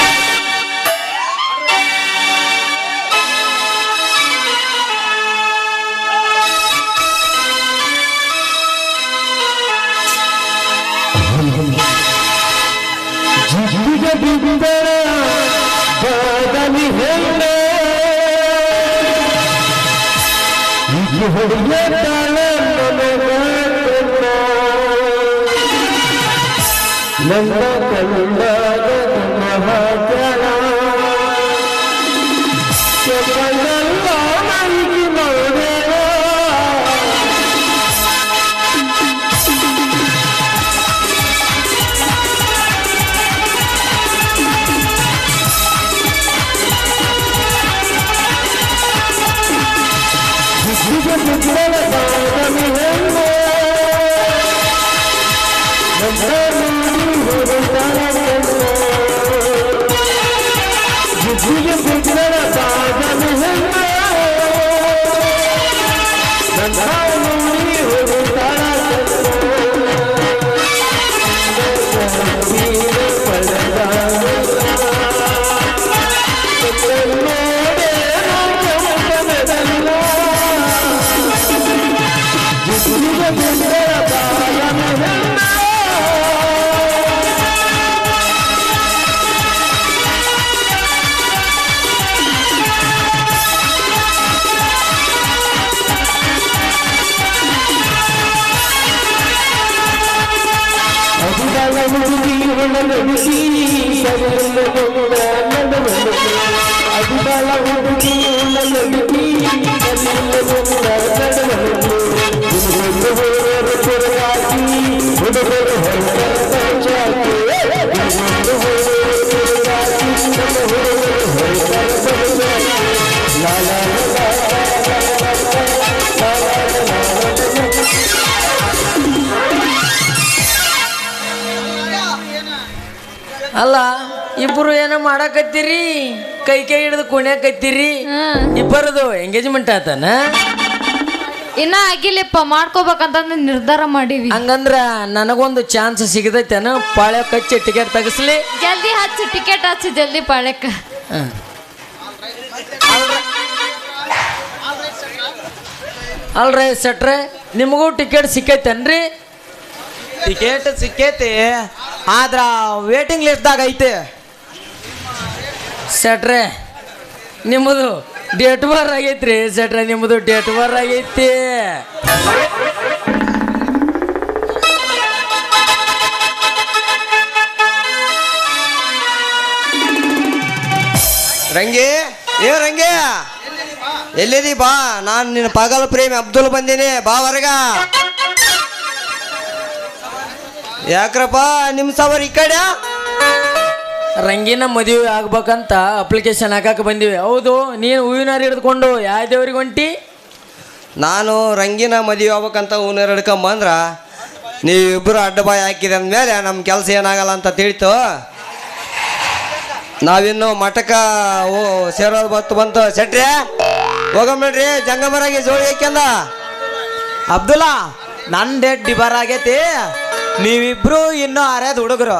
ಅಲ್ಲ, ಇಬ್ರು ಏನೋ ಮಾಡಕತ್ತೀರಿ, ಕೈ ಹಿಡಿದು ಕುಣ್ಯಾಕತ್ತೀರಿ. ಇಬ್ಬರದು ಎಂಗೇಜ್ಮೆಂಟ್ ಆತನ? ಇನ್ನ ಆಗಿಲ್ಲಪ್ಪ, ಮಾಡ್ಕೋಬೇಕಂತಂದ್ರೆ ನಿರ್ಧಾರ ಮಾಡೀವಿ. ಹಂಗಂದ್ರ ನನಗೊಂದು ಚಾನ್ಸ್ ಸಿಗತೈತೇನ? ಪಾಳ್ಯ ಕಚ್ಚಿ ಟಿಕೆಟ್ ತೆಗಿಸ್ಲಿ. ಜಲ್ದಿ ಹಚ್ಚಿ, ಟಿಕೆಟ್ ಹಚ್ಚಿ ಜಲ್ದಿ ಪಾಳ್ಯಕ್ಕ. ಅಲ್ರಿ ಸೆಟ್ರೆ, ನಿಮಗೂ ಟಿಕೆಟ್ ಸಿಕ್ಕೈತೇನ್ರಿ? ಟಿಕೆಟ್ ಸಿಕ್ಕೈತಿ, ಆದ್ರ ವೇಟಿಂಗ್ ಲಿಸ್ಟ್ದಾಗ ಐತೆ. ಸೆಟ್ರೆ, ನಿಮ್ಮದು ಡೇಟ್ ಬಾರ್ ಆಗೈತ್ರಿ. ಸೆಟ್ರೆ, ನಿಮ್ಮದು ಡೇಟ್ ಬಾರ್ ಆಗೈತಿ. ರಂಗಿ, ಏ ರಂಗಿ, ಎಲ್ಲಿದಿ? ಬಾ, ನಾನು ನಿನ್ನ ಪಾಗಲ ಪ್ರೇಮಿ ಅಬ್ದುಲ್ ಬಂದೀನಿ, ಬಾ ಹೊರಗ. ಯಾಕ್ರಪ್ಪ ನಿಮ್ಮ ಸವರ್ ಈ ಕಡೆ? ರಂಗಿನ ಮದುವೆ ಆಗ್ಬೇಕಂತ ಅಪ್ಲಿಕೇಶನ್ ಹಾಕಕ್ಕೆ ಬಂದಿವಿ. ಹೌದು, ನೀನು ಹೂವಿನಾರ ಹಿಡಿದುಕೊಂಡು ಯಾವ ದೇವ್ರಿಗೆ ಹೊಂಟಿ? ನಾನು ರಂಗಿನ ಮದುವೆ ಆಗ್ಬೇಕಂತ ಹೂವಿನಾರ ಹಿಡ್ಕೊಂಬಂದ್ರ ನೀವಿಬ್ಬರು ಅಡ್ಡಬಾಯಿ ಹಾಕಿದ ಅಂದಮೇಲೆ ನಮ್ಮ ಕೆಲಸ ಏನಾಗಲ್ಲ ಅಂತ ತಿಳಿತು. ನಾವಿನ್ನು ಮಠಕ ಸೇರೋದು ಬಂತು. ಶೆಟ್ರಿ ಹೋಗಮ್ರಿ, ಜಂಗಮರಾಗಿ ಜೋಡಿ ಹಾಕ್ಯಂದ. ಅಬ್ದುಲ್ಲಾ, ನನ್ನ ಡೇಟ್ ಡಿಬರ್ ಆಗೈತಿ. ನೀವಿಬ್ರು ಇನ್ನೂ ಅರ್ಯದ ಹುಡುಗರು.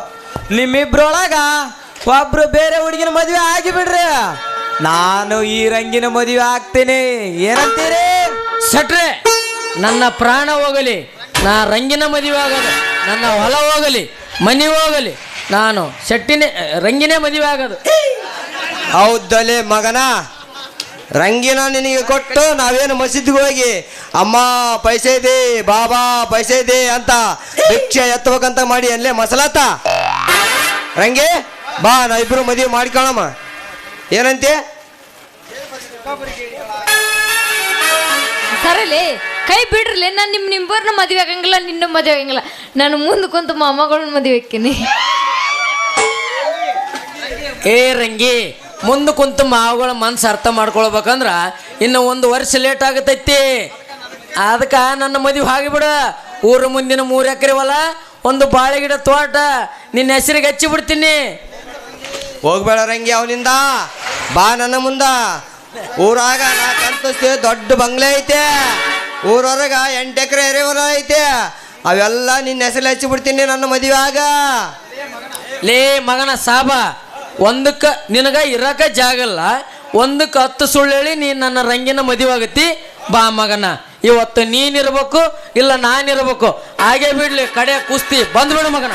ನಿಮ್ಮಿಬ್ರೊಳಗ ಒಬ್ರು ಬೇರೆ ಹುಡುಗಿನ ಮದುವೆ ಆಗಿಬಿಡ್ರಿ. ನಾನು ಈ ರಂಗಿನ ಮದುವೆ ಆಗ್ತೀನಿ. ಏನಂತೀರಿ? ಶೆಟ್ರೆ, ನನ್ನ ಪ್ರಾಣ ಹೋಗಲಿ, ನಾ ರಂಗಿನ ಮದುವೆ ಆಗೋದು. ನನ್ನ ಹೊಲ ಹೋಗಲಿ, ಮನೆ ಹೋಗಲಿ, ನಾನು ರಂಗಿನೇ ಮದುವೆ ಆಗೋದು. ಹೌದಲೇ ಮಗನ, ರಂಗಿನ ನಿನಗೆ ಕೊಟ್ಟು ನಾವೇನು ಮಸೀದಿಗೆ ಹೋಗಿ ಅಮ್ಮ ಪೈಸೆ ಇದೆ, ಬಾಬಾ ಪೈಸೆ ಇದೆ ಅಂತ ಭಿಕ್ಷೆ ಎತ್ತಬೇಕಂತ ಮಾಡಿ ಅಲ್ಲೇ ಮಸಲಾತ. ರಂಗಿ ಬಾ, ನಾವಿಬ್ರು ಮದುವೆ ಮಾಡ್ಕೊಳ್ಳಮ್ಮ. ಏನಂತೆ? ಸರಲಿ ಕೈ ಬಿಡ್ರಲಿ. ನಾನು ನಿಮ್ಮನ್ನ ಮದುವೆ ಆಗಂಗಿಲ್ಲ, ನಿನ್ನ ಮದುವೆ ಆಗಂಗಿಲ್ಲ. ನಾನು ಮುಂದೆ ಕುಂತು ಮೊಮ್ಮಗಳನ್ನ ಮದುವೆ ಹಾಕಿನಿ. ಏ ರಂಗಿ, ಮುಂದೆ ಕುಂತು ಮಾವುಗಳ ಮನಸ್ಸು ಅರ್ಥ ಮಾಡ್ಕೊಳ್ಬೇಕಂದ್ರ ಇನ್ನು 1 ವರ್ಷ ಲೇಟ್ ಆಗತೈತಿ. ಅದಕ್ಕೆ ನನ್ನ ಮದುವೆ ಆಗಿಬಿಡ. ಊರ ಮುಂದಿನ 3 ಎಕರೆ ಹೊಲ, 1 ಬಾಳೆ ಗಿಡ ತೋಟ ನಿನ್ನ ಹೆಸರಿಗೆ ಹಚ್ಚಿ ಬಿಡ್ತೀನಿ. ಹೋಗ್ಬೇಡ ರಂಗಿ ಅವನಿಂದ. ಬಾ ನನ್ನ ಮುಂದ. ಊರಾಗ 4 ಅಂತಸ್ತು ದೊಡ್ಡ ಬಂಗ್ಲೆ ಐತೆ. ಊರೊರಗ 8 ಎಕರೆ ಎರೆಹೊಲ ಐತೆ. ಅವೆಲ್ಲ ನಿನ್ನ ಹೆಸರು ಹಚ್ಚಿ ಬಿಡ್ತೀನಿ ನನ್ನ ಮದುವೆ ಆಗ. ಲೇ ಮಗನ ಸಾಬ, ಒಂದಕ್ಕೆ ನಿನಗ ಇರಕ ಜಾಗಲ್ಲ, 1ಕ್ಕೆ 10 ಸುಳ್ಳು ಹೇಳಿ ನೀನು ನನ್ನ ರಂಗಿನ ಮದುವೆ ಆಗತ್ತಿ. ಬಾ ಮಗನ, ಇವತ್ತು ನೀನಿರ್ಬೇಕು ಇಲ್ಲ ನಾನಿರ್ಬೇಕು. ಹಾಗೆ ಬಿಡ್ಲಿ, ಕಡೆ ಕುಸ್ತಿ ಬಂದ್ಬಿಡು ಮಗನ.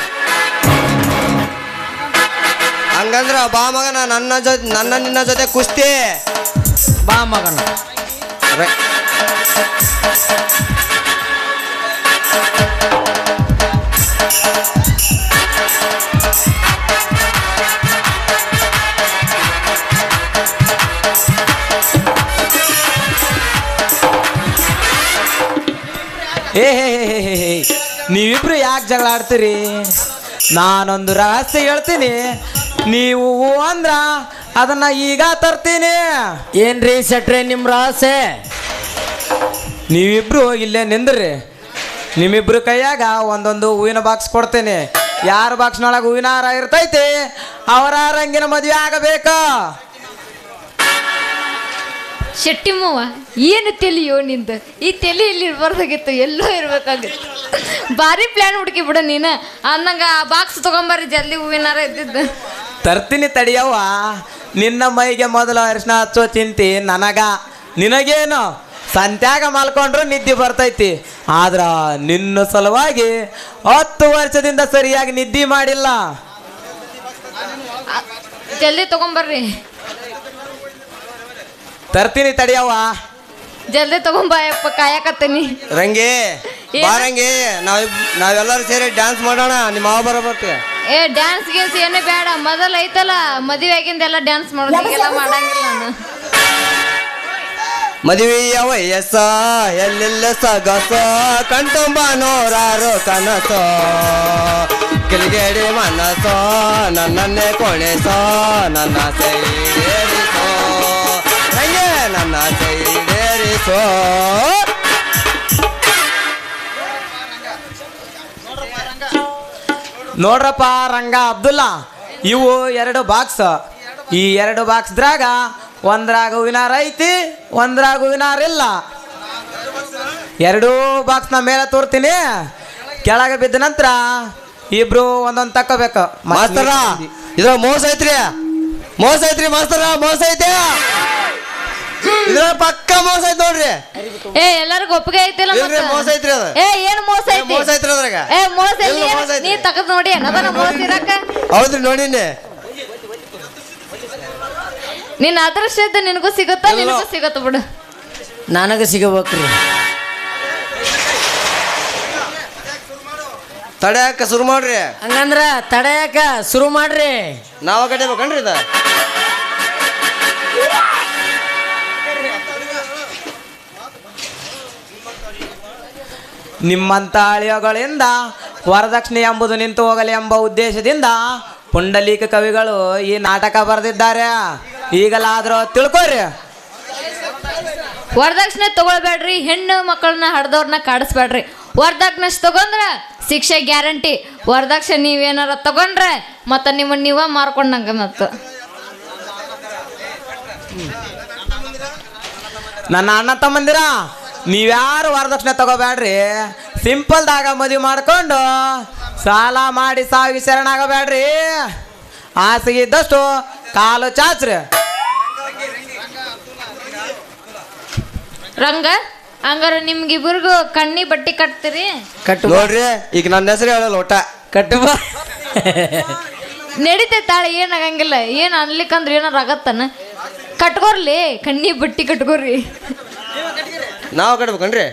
ಹಂಗಂದ್ರ ಬಾ ಮಗನ, ನನ್ನ ನಿನ್ನ ಜೊತೆ ಕುಸ್ತಿ. ಬಾ ಮಗನ. ನೀವಿಬ್ರು ಯಾಕೆ ಜಗಳ ಆಡ್ತೀರಿ? ನಾನೊಂದು ರಹಸ್ಯ ಹೇಳ್ತೀನಿ. ನೀವು ಅಂದ್ರ ಅದನ್ನ ಈಗ ತರ್ತೀನಿ. ಏನ್ರಿ ಶೆಟ್ರೆ ನಿಮ್ಮ ರಹಸ್ಯ? ನೀವಿಬ್ರು ಇಲ್ಲೇ ನಿಂದ್ರಿ. ನಿಮ್ಮಿಬ್ರು ಕೈಯಾಗ ಒಂದೊಂದು ಹೂವಿನ ಬಾಕ್ಸ್ ಕೊಡ್ತೇನೆ. ಯಾರ ಬಾಕ್ಸ್ನೊಳಗೆ ಹೂವಿನ ಹಾರ ಇರ್ತೈತಿ ಅವರ ರಂಗಿನ ಮದುವೆ ಆಗಬೇಕು. ಶೆಟ್ಟಿಮ್ಮವ್ವ, ಏನು ತೆಲಿಯೋ ನಿಂದ? ಈ ತೆಲಿ ಇಲ್ಲಿ ಇರ್ಬಾರ್ದಾಗಿತ್ತು, ಎಲ್ಲೋ ಇರ್ಬೇಕಾಗಿತ್ತು. ಭಾರಿ ಪ್ಲಾನ್ ಹುಡುಕಿ ಬಿಡ ನೀನು. ಅನ್ನಂಗ ಆ ಬಾಕ್ಸ್ ತಗೊಂಬರ್ರಿ ಜಲ್ದಿ, ಹೂವಿನಾರ ಇದ್ದಿದ್ದು ತರ್ತೀನಿ ತಡಿಯವ್ವ. ನಿನ್ನ ಮೈಗೆ ಮೊದಲು ಅರಿಶಿನ ಹಚ್ಚೋ ಚಿಂತೆ ನನಗ. ನಿನಗೇನು ಸಂತ್ಯಾಗ ಮಲ್ಕೊಂಡ್ರು ನಿದ್ದೆ ಬರ್ತೈತಿ. ಆದ್ರ ನಿನ್ನ ಸಲುವಾಗಿ 10 ವರ್ಷದಿಂದ ಸರಿಯಾಗಿ ನಿದ್ದೆ ಮಾಡಿಲ್ಲ. ಜಲ್ದಿ ತಗೊಂಬರ್ರಿ. ತರ್ತೀನಿ ತಡಿಯವ್ವ. ಜಲ್ದಿ ತಗೊಂಬಾಯಪ್ಪ, ಕಾಯಕತ್ತೀನಿ. ರಂಗಿ ಬಾ ರಂಗಿ, ನಾವೆಲ್ಲರೂ ಸೇರಿ ಡ್ಯಾನ್ಸ್ ಮಾಡೋಣ. ನಿಮ್ಮ ಮಾವ ಬರಬೇಕು. ಏ ಡ್ಯಾನ್ಸ್ ಗೀನ್ಸ್ ಏನೇ ಬೇಡ, ಮೊದಲು ಐತಲ್ಲ ಮದುವೆ ಆಗಿಂದೆಲ್ಲ ಡ್ಯಾನ್ಸ್ ಮಾಡೋದು, ಹಿಂಗೆಲ್ಲ ಮಾಡಂಗಿಲ್ಲ ನಾನು. ಮದುವೆಯ ವಯಸ್ಸ ಎಲ್ಲೆಲ್ಲ ಸಗಸ, ಕಣ್ತುಂಬ ನೂರಾರು ಕನಸೋ, ಕಿಲಿಗೇಡಿ ಮನಸೋ, ನನ್ನನ್ನೇ ಕೊನೆಸೋ, ನನ್ನ ಸೈಡೇರಿಸೋ ರಂಗೆ, ನನ್ನ ಸೈಡೇರಿಸೋ. ನೋಡ್ರಪ್ಪ ರಂಗ ಅಬ್ದುಲ್ಲಾ, ಇವು 2 ಬಾಕ್ಸ್. ಈ 2 ಬಾಕ್ಸ್ದ್ರಾಗ ಒಂದ್ರಾಗ ಹೂವಿನ ಹಾರ ಐತಿ, ಒಂದ್ರಾಗ ಹೂವಿನ ಹಾರ ಇಲ್ಲ. 2 ಬಾಕ್ಸ್ನ ಮೇಲೆ ತೋರ್ತೀನಿ. ಕೆಳಗೆ ಬಿದ್ದ ನಂತರ ಇಬ್ರು ಒಂದೊಂದು ತಕೋಬೇಕು. ಮಾಸ್ತರ ಇದ್ರ ಮೋಸ ಐತ್ರಿ, ಮೋಸ ಐತ್ರಿ ಮಾಸ್ತರ, ಮೋಸ ಐತೆ. ಇದ್ರ ಪಕ್ಕ ಮೋಸ ಐತಿ ನೋಡ್ರಿ. ಏ ಎಲ್ಲರಿಗೂ ಒಪ್ಪಿಗೆ ಐತಿಲ್ಲ ಇಲ್ರಿ, ಮೋಸ ಐತ್ರಿ ಅದು. ಏ ಏನು ಮೋಸ ಐತಿ? ಮೋಸ ಐತ್ರಿ ಅದ್ರಾಗ. ಏ ಮೋಸ ಇಲ್ಲ, ಮೋಸ ಇಲ್ಲ, ಐತ್ರಿ. ನೀ ತಗದ್ ನೋಡಿ ಅನ್ನದನ ಮೋಸ ಇರಾಕ. ಹೌದ್ರಿ, ನೋಡಿನಿ. ನಿನ್ನ ಅದೃಷ್ಟ ಇದ್ದ ನಿನಗೂ ಸಿಗುತ್ತಾ? ನಿನಗೂ ಸಿಗತ್ತ ಬಿಡು. ನನಗೆ ಸಿಗಬೇಕ್ರಿ. ತಡ್ಯಾಕ ಶುರು ಮಾಡ್ರಿ. ಹಂಗಂದ್ರ ತಡೆಯಾಕ ಶುರು ಮಾಡ್ರಿ. ನಾವ ಕಟ್ಟಿಬೇಕನ್ರಿ ಇದ? ನಿಮ್ಮಂತ ಅಳಿಯೋಗಳಿಂದ ವರದಕ್ಷಿಣೆ ಎಂಬುದು ನಿಂತು ಹೋಗಲಿ ಎಂಬ ಉದ್ದೇಶದಿಂದ ಪುಂಡಲೀಕ ಕವಿಗಳು ಈ ನಾಟಕ ಬರೆದಿದ್ದಾರೆ. ಈಗಲಾದ್ರೂ ತಿಳ್ಕೊರಿ. ವರದಕ್ಷಿಣೆ ತಗೊಳ್ಬೇಡ್ರಿ, ಹೆಣ್ಣು ಮಕ್ಕಳನ್ನ ಹಡ್ದವ್ರನ್ನ ಕಾಡಿಸ್ಬೇಡ್ರಿ. ವರದಕ್ಷಿಣೆ ತಗೊಂಡ್ರ ಶಿಕ್ಷೆ ಗ್ಯಾರಂಟಿ. ವರದಕ್ಷಿಣೆ ನೀವೇನಾರ ತಗೊಂಡ್ರೆ ಮತ್ತೆ ನಿಮ್ಮನ್ನ ನೀವ ಮಾರ್ಕೊಂಡಂಗ ಮತ್ತು. ನನ್ನ ಅಣ್ಣ ತಮ್ಮಂದಿರ, ನೀವ್ಯಾರು ವರದಕ್ಷಿಣೆ ತಗೋಬೇಡ್ರಿ. ಸಿಂಪಲ್ದಾಗ ಮದುವೆ ಮಾಡ್ಕೊಂಡು ಸಾಲ ಮಾಡಿ ಸಾವಿಗೆ ಶರಣಾಗಬೇಡ್ರಿ. ಆಸೆಗಿದ್ದಷ್ಟು ಕಾಲು ಚಾಚ್ರಿ. ರಂಗ ಹಂಗಾರ ನಿಮ್ಗಿಬ್ರಿಗೂ ಕಣ್ಣಿ ಬಟ್ಟಿ ಕಟ್ತೀರಿ? ನೋಡ್ರಿ, ಈಗ ನನ್ನ ಹೆಸರು ಹೇಳಲ್ಲ ಒಟ್ಟ. ಕಟ್ಟುವ ನಡೀತೆ ತಾಳೆ, ಏನಾಗಂಗಿಲ್ಲ. ಏನು ಅನ್ಲಿಕ್ಕಂದ್ರೆ ಏನಾರ ಆಗತ್ತಾನ? ಕಟ್ಕೋರ್ಲಿ, ಕಣ್ಣಿ ಬಟ್ಟಿ ಕಟ್ಕೋರಿ. ನಾವು ಕಟ್ಬೇಕನ್ರಿ?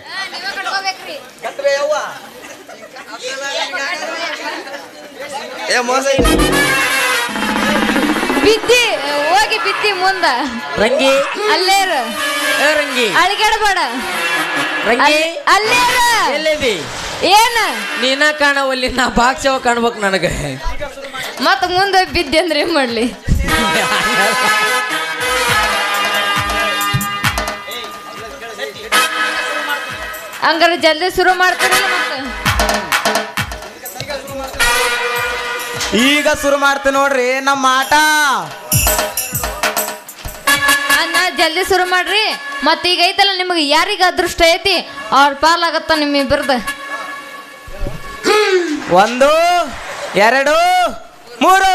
ಏ ಮೋಸ ಬಿದ್ದಿ ಹೋಗಿ ಬಿದ್ದಿ ಮುಂದ ರಂಗಿ ಅಲ್ಲೇ ಇರು. ರಂಗಿ ಅಳಿಗಾಡಬೇಡ, ರಂಗಿ ಅಲ್ಲೇ ಇರು. ಎಲ್ಲಿದಿ? ಏನ ನೀನ ಕಾಣವಲ್ಲಿ, ನಾ ಭಾಗ್ಸವ ಕಾಣ್ಬೇಕು ನನಗೆ. ಮತ್ತ ಮುಂದೆ ಬಿದ್ದಿ ಅಂದ್ರೆ ಏನ್ ಮಾಡ್ಲಿ? ಹಂಗಾರೆ ಜಲ್ದಿ ಶುರು ಮಾಡ್ತಾರಲ್ಲ ಮತ್ತೆ. ಈಗ ಶುರು ಮಾಡ್ತೀನಿ ನೋಡ್ರಿ ನಮ್ಮ ಆಟ. ನಾ ಜಲ್ದಿ ಶುರು ಮಾಡ್ರಿ. ಮತ್ತೆ ಈಗ ಐತಲ್ಲ, ನಿಮಗೆ ಯಾರಿಗ ಅದೃಷ್ಟ ಐತಿ ಅವ್ರ ಪಾಲಾಗತ್ತ ನಿಮ್ಮಿಬ್ಬರ್ದ. 1 2 3.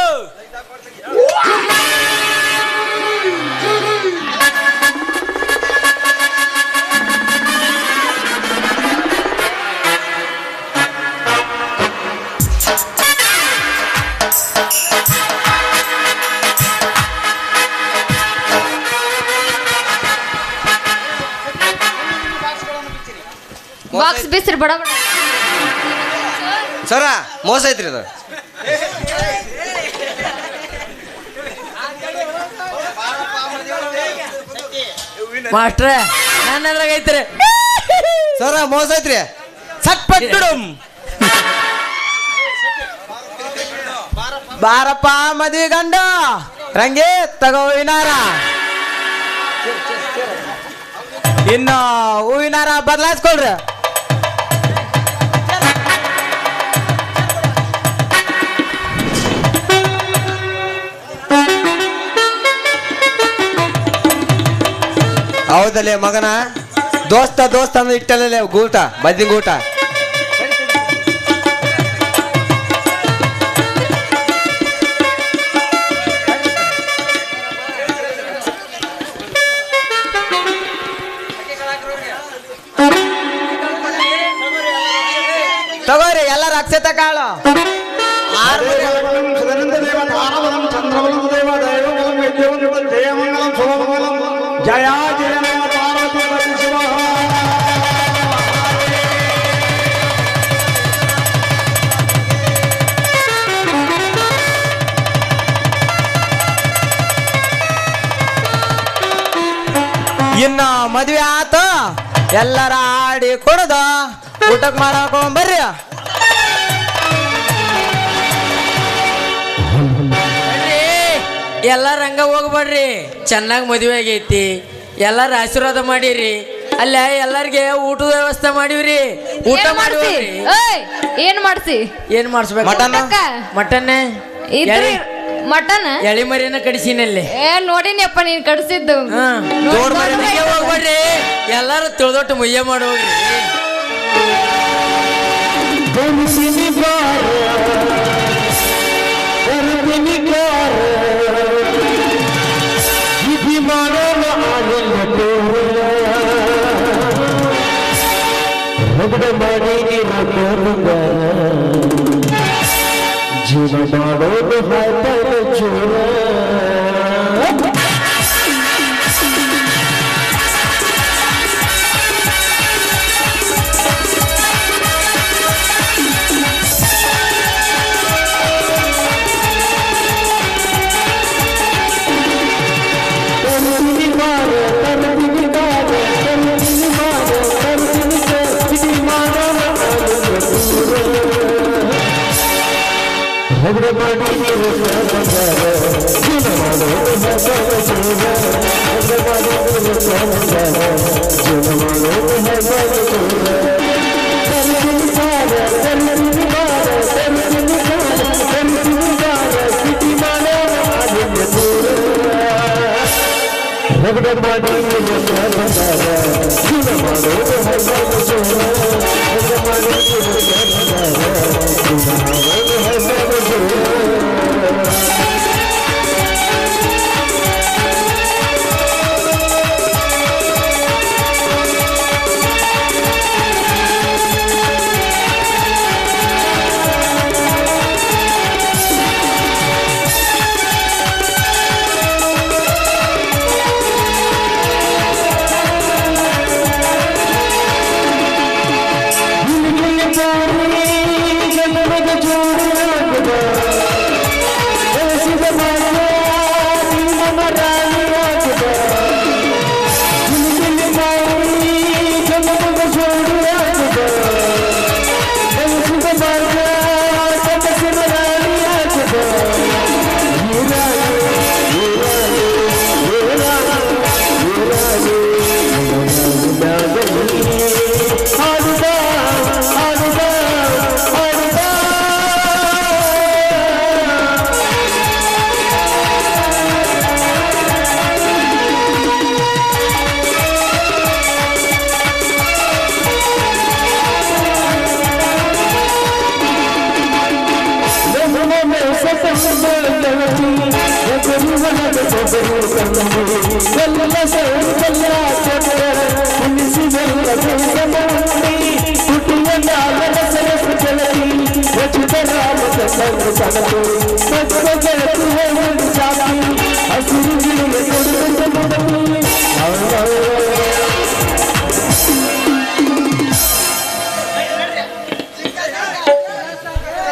ಬಾಕ್ಸ್ ಬಿಸ್ರಿ ಬಡ ಬಡ. ಸರ ಮೋಸ ಐತ್ರಿ ಅದು. ಮಾಸ್ಟ್ರ ನನ್ನದ್ರಾಗ ಐತ್ರಿ. ಸರ ಮೋಸ ಐತ್ರಿ. ಸಟ್ಪಟ್ಟು ಬಾರಪ್ಪ ಮದುವೆ ಗಂಡ. ರಂಗಿ ತಗೋ ಹೂವಿನಾರ. ಇನ್ನು ಹೂವಿನಾರ ಬದಲಾಯಿಸ್ಕೊಳ್ರಿ. ಹೌದಲ್ಲೇ ಮಗನ, ದೋಸ್ತ ದೋಸ್ತ ಅಂದ್ರೆ ಇಟ್ಟಲ್ಲೇ ಗೂಟ, ಬದ್ದಿ ಗೂಟ. ತಗೋರಿ ಎಲ್ಲರ ಅಕ್ಷತೆ ಕಾಳು. ಜಯ ಜಯ ಶಿವ. ಇನ್ನ ಮದ್ವೆ ಆತ, ಎಲ್ಲರ ಆಡಿ ಕೊಡದ ಊಟಕ್ಕೆ ಮಾಡಕೊಂಬರ್ರಿ. ಎಲ್ಲಾರ ಹಂಗ ಹೋಗ್ಬೇಡ್ರಿ. ಚೆನ್ನಾಗಿ ಮದುವೆ ಆಗೈತಿ, ಎಲ್ಲಾರ ಆಶೀರ್ವಾದ ಮಾಡಿರಿ. ಅಲ್ಲ ಎಲ್ಲಾರ್ಗೆ ಊಟದ ವ್ಯವಸ್ಥೆ ಮಾಡಿವ್ರಿ. ಊಟ ಮಾಡ್ಸಿ. ಏನ್ ಮಾಡ್ಸಿ? ಏನ್ ಮಾಡಿಸ್ಬೇಕು? ಮಟನ್. ಮಟನ್ ಮಟನ್ ಎಳಿ ಮರಿನ ಕಡಿಸಿನಲ್ಲಿ. ನೋಡಿನಪ್ಪ ನೀನ್ ಕಡಿಸಿದ್ದು. ಹೋಗ್ಬೇಡ್ರಿ, ಎಲ್ಲಾರು ತಿಳಿದೊಟ್ಟು ಮುಯ್ಯ ಮಾಡಿ ಹೋಗ್ರಿ. ಜೀವ ಮಾಡೋದು ಹಾಯ್ತಾರೆ ಜೋರ.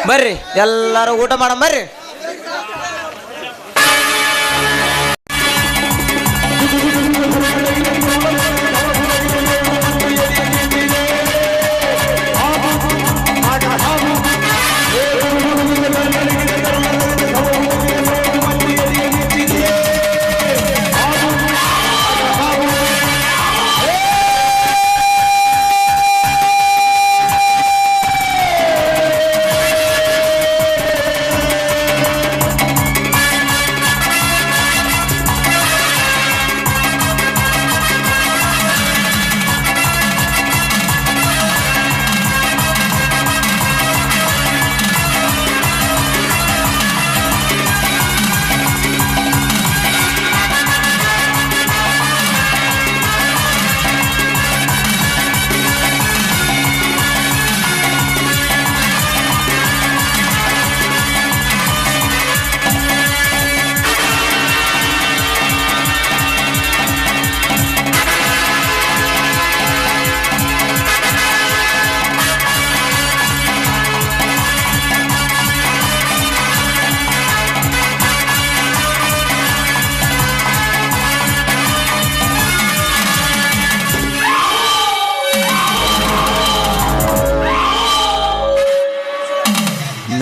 ಬರ್ರಿ ಎಲ್ಲಾರು ಊಟ ಮಾಡಮ್ ಬರ್ರಿ.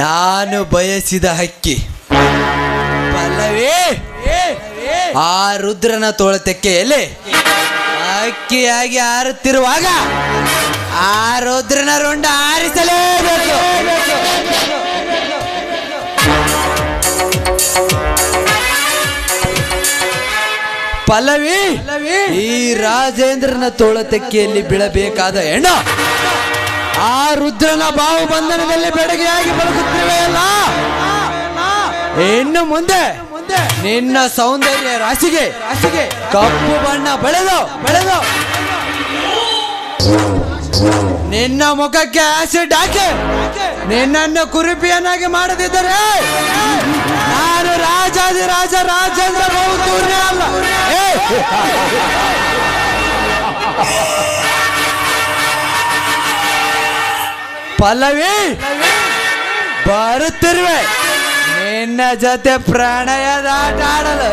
ನಾನು ಬಯಸಿದ ಹಕ್ಕಿ ಪಲ್ಲವಿ ಆ ರುದ್ರನ ತೋಳತೆಕ್ಕೆಯಲ್ಲಿ ಅಕ್ಕಿಯಾಗಿ ಹಾರುತ್ತಿರುವಾಗ ಆ ರುದ್ರನ ರುಂಡ ಆರಿಸಲೇಬೇಕು. ಪಲ್ಲವಿ ಈ ರಾಜೇಂದ್ರನ ತೋಳತೆಕ್ಕೆಯಲ್ಲಿ ಬೀಳಬೇಕಾದ ಹೆಣ್ಣು ಆ ರುದ್ರನ ಬಾಹುಬಂಧನದಲ್ಲಿ ಬೆಡಗಿಯಾಗಿ ಬದುಕುತ್ತಿವೆಯಲ್ಲ, ಇನ್ನು ಮುಂದೆ ನಿನ್ನ ಸೌಂದರ್ಯ ರಾಶಿಗೆ ಕಪ್ಪು ಬಣ್ಣ ಬೆಳೆದು ನಿನ್ನ ಮುಖಕ್ಕೆ ಆಸಿಡ್ ಹಾಕಿ ನಿನ್ನನ್ನು ಕುರುಪಿಯನ್ನಾಗಿ ಮಾಡದಿದ್ದರೆ ನಾನು ರಾಜಾದಿರಾಜ ರಾಜೇಂದ್ರ ಬಹುತೂರ್ಯ ಅಲ್ಲ. ಪಲ್ಲವಿ ಬರುತ್ತಿರುವೆ ನಿನ್ನ ಜೊತೆ ಪ್ರಣಯದ ಆಟ ಆಡಲು.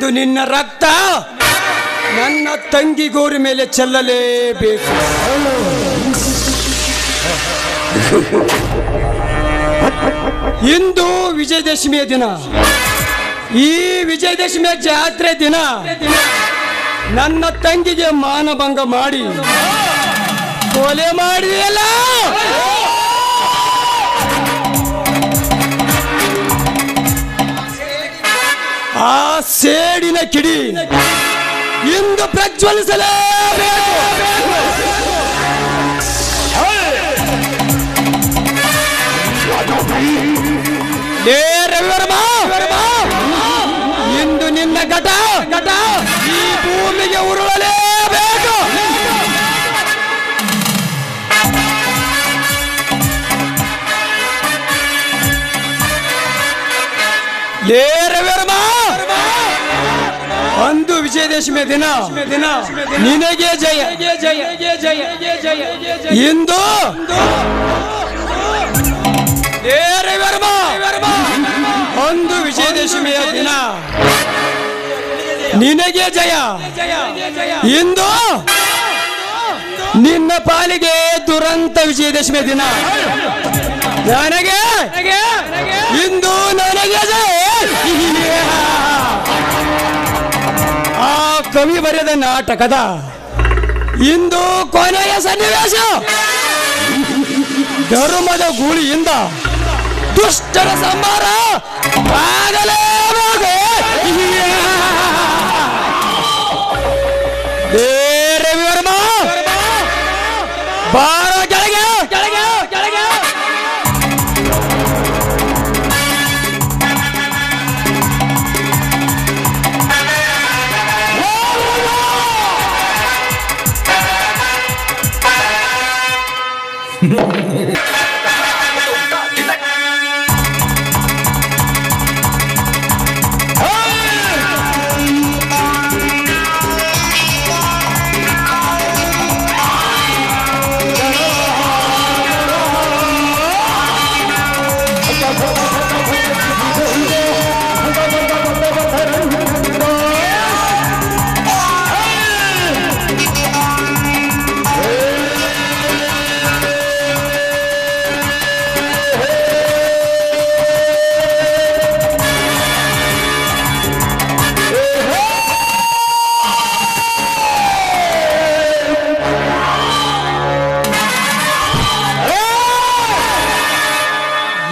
ಇಂದು ನಿನ್ನ ರಕ್ತ ನನ್ನ ತಂಗಿ ಗೋರಿ ಮೇಲೆ ಚೆಲ್ಲಲೇಬೇಕು. ಇಂದು ವಿಜಯದಶಮಿಯ ದಿನ. ಈ ವಿಜಯದಶಮಿಯ ಜಾತ್ರೆ ದಿನ ನನ್ನ ತಂಗಿಗೆ ಮಾನಭಂಗ ಮಾಡಿ ಕೊಲೆ ಮಾಡಿದೆಯಲ್ಲ, ಆ ಸೇಡಿನ ಕಿಡಿ ಇಂದು ಪ್ರಜ್ವಲಿಸಲೇಬೇಕು. ರವಿವರ್ಮ, ಇಂದು ನಿನ್ನ ಘಟ ಈ ಭೂಮಿಗೆ ಉರುಳಲೇಬೇಕು. ರವಿವರ್ಮ, ಅಂದು ವಿಜಯದಶಮಿಯ ದಿನ ನಿನಗೆ ಜಯ. ಇಂದು ರವಿವರ್ಮ, ಅಂದು ವಿಜಯದಶಮಿಯ ದಿನ ನಿನಗೆ ಜಯ. ಇಂದು ನಿನ್ನ ಪಾಲಿಗೆ ದುರಂತ ವಿಜಯದಶಮಿಯ ದಿನ. ನನಗೆ ಇಂದು ನನಗೆ ಜಯ. ಆ ಕವಿ ಬರೆದ ನಾಟಕದ ಇಂದು ಕೊನೆಯ ಸನ್ನಿವೇಶ. ಧರ್ಮದ ಗೂಳಿಯಿಂದ ದುಷ್ಟರ ಸಂಹಾರ ಆಗಲೇಬೇಕು. ರವಿವರ್ಮ, ಬಾರ ಕೆಳಗೆ.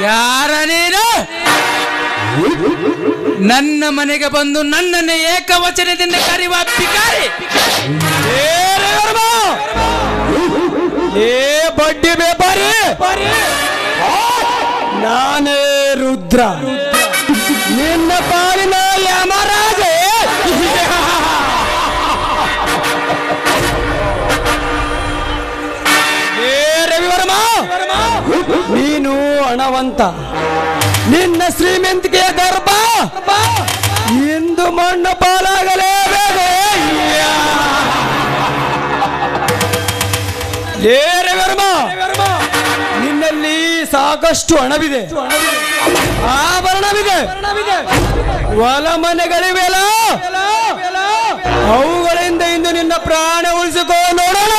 ಯಾರ ನೀನು? ನನ್ನ ಮನೆಗೆ ಬಂದು ನನ್ನನ್ನೇ ಏಕವಚನದಿಂದ ಕರೆಯುವ ಭಿಕಾರಿ. ಬಡ್ಡಿ ವ್ಯಾಪಾರಿ, ನಾನೇ ರುದ್ರ, ನಿನ್ನ ಪಾಲಿನ ಯಮರಾಜ. ರವಿವರ್ಮ, ನೀನು ಹಣವಂತ, ನಿನ್ನ ಶ್ರೀಮಂತಿಕೆಯ ಗರ್ಭ ಇಂದು ಮಣ್ಣು ಪಾಲಾಗಲೇಬೇಕು. ರವಿವರ್ಮ, ನಿನ್ನಲ್ಲಿ ಸಾಕಷ್ಟು ಹಣವಿದೆ, ಆಭರಣವಿದೆ, ಹೊಲ ಮನೆಗಳಿವೆಲ್ಲ. ಅವುಗಳಿಂದ ಇಂದು ನಿನ್ನ ಪ್ರಾಣ ಉಳಿಸಿಕೋ ನೋಡೋಣ.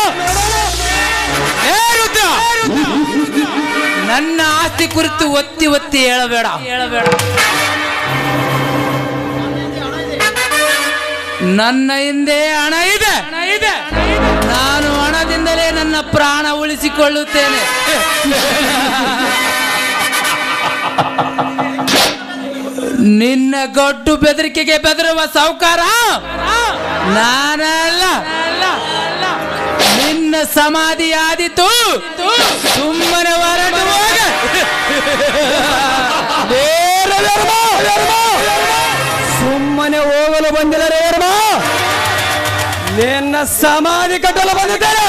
ನನ್ನ ಆಸ್ತಿ ಕುರಿತು ಒತ್ತಿ ಒತ್ತಿ ಹೇಳಬೇಡ. ನನ್ನ ಹಿಂದೆ ಹಣ ಇದೆ. ನಾನು ಹಣದಿಂದಲೇ ನನ್ನ ಪ್ರಾಣ ಉಳಿಸಿಕೊಳ್ಳುತ್ತೇನೆ. ನಿನ್ನ ಗೊಡ್ಡು ಬೆದರಿಕೆಗೆ ಬೆದರುವ ಸಾಹುಕಾರ ನಾನಲ್ಲ. ನಿನ್ನ ಸಮಾಧಿ ಆದಿತು, ಸುಮ್ಮನೆ ಹೊರಟು ಹೋಗ. ಸುಮ್ಮನೆ ಹೋಗಲು ಬಂದಿಲ್ಲ ರೇರ್ಮ, ನಿನ್ನ ಸಮಾಧಿ ಕಟ್ಟಲು ಬಂದಿದ್ದೇನೆ.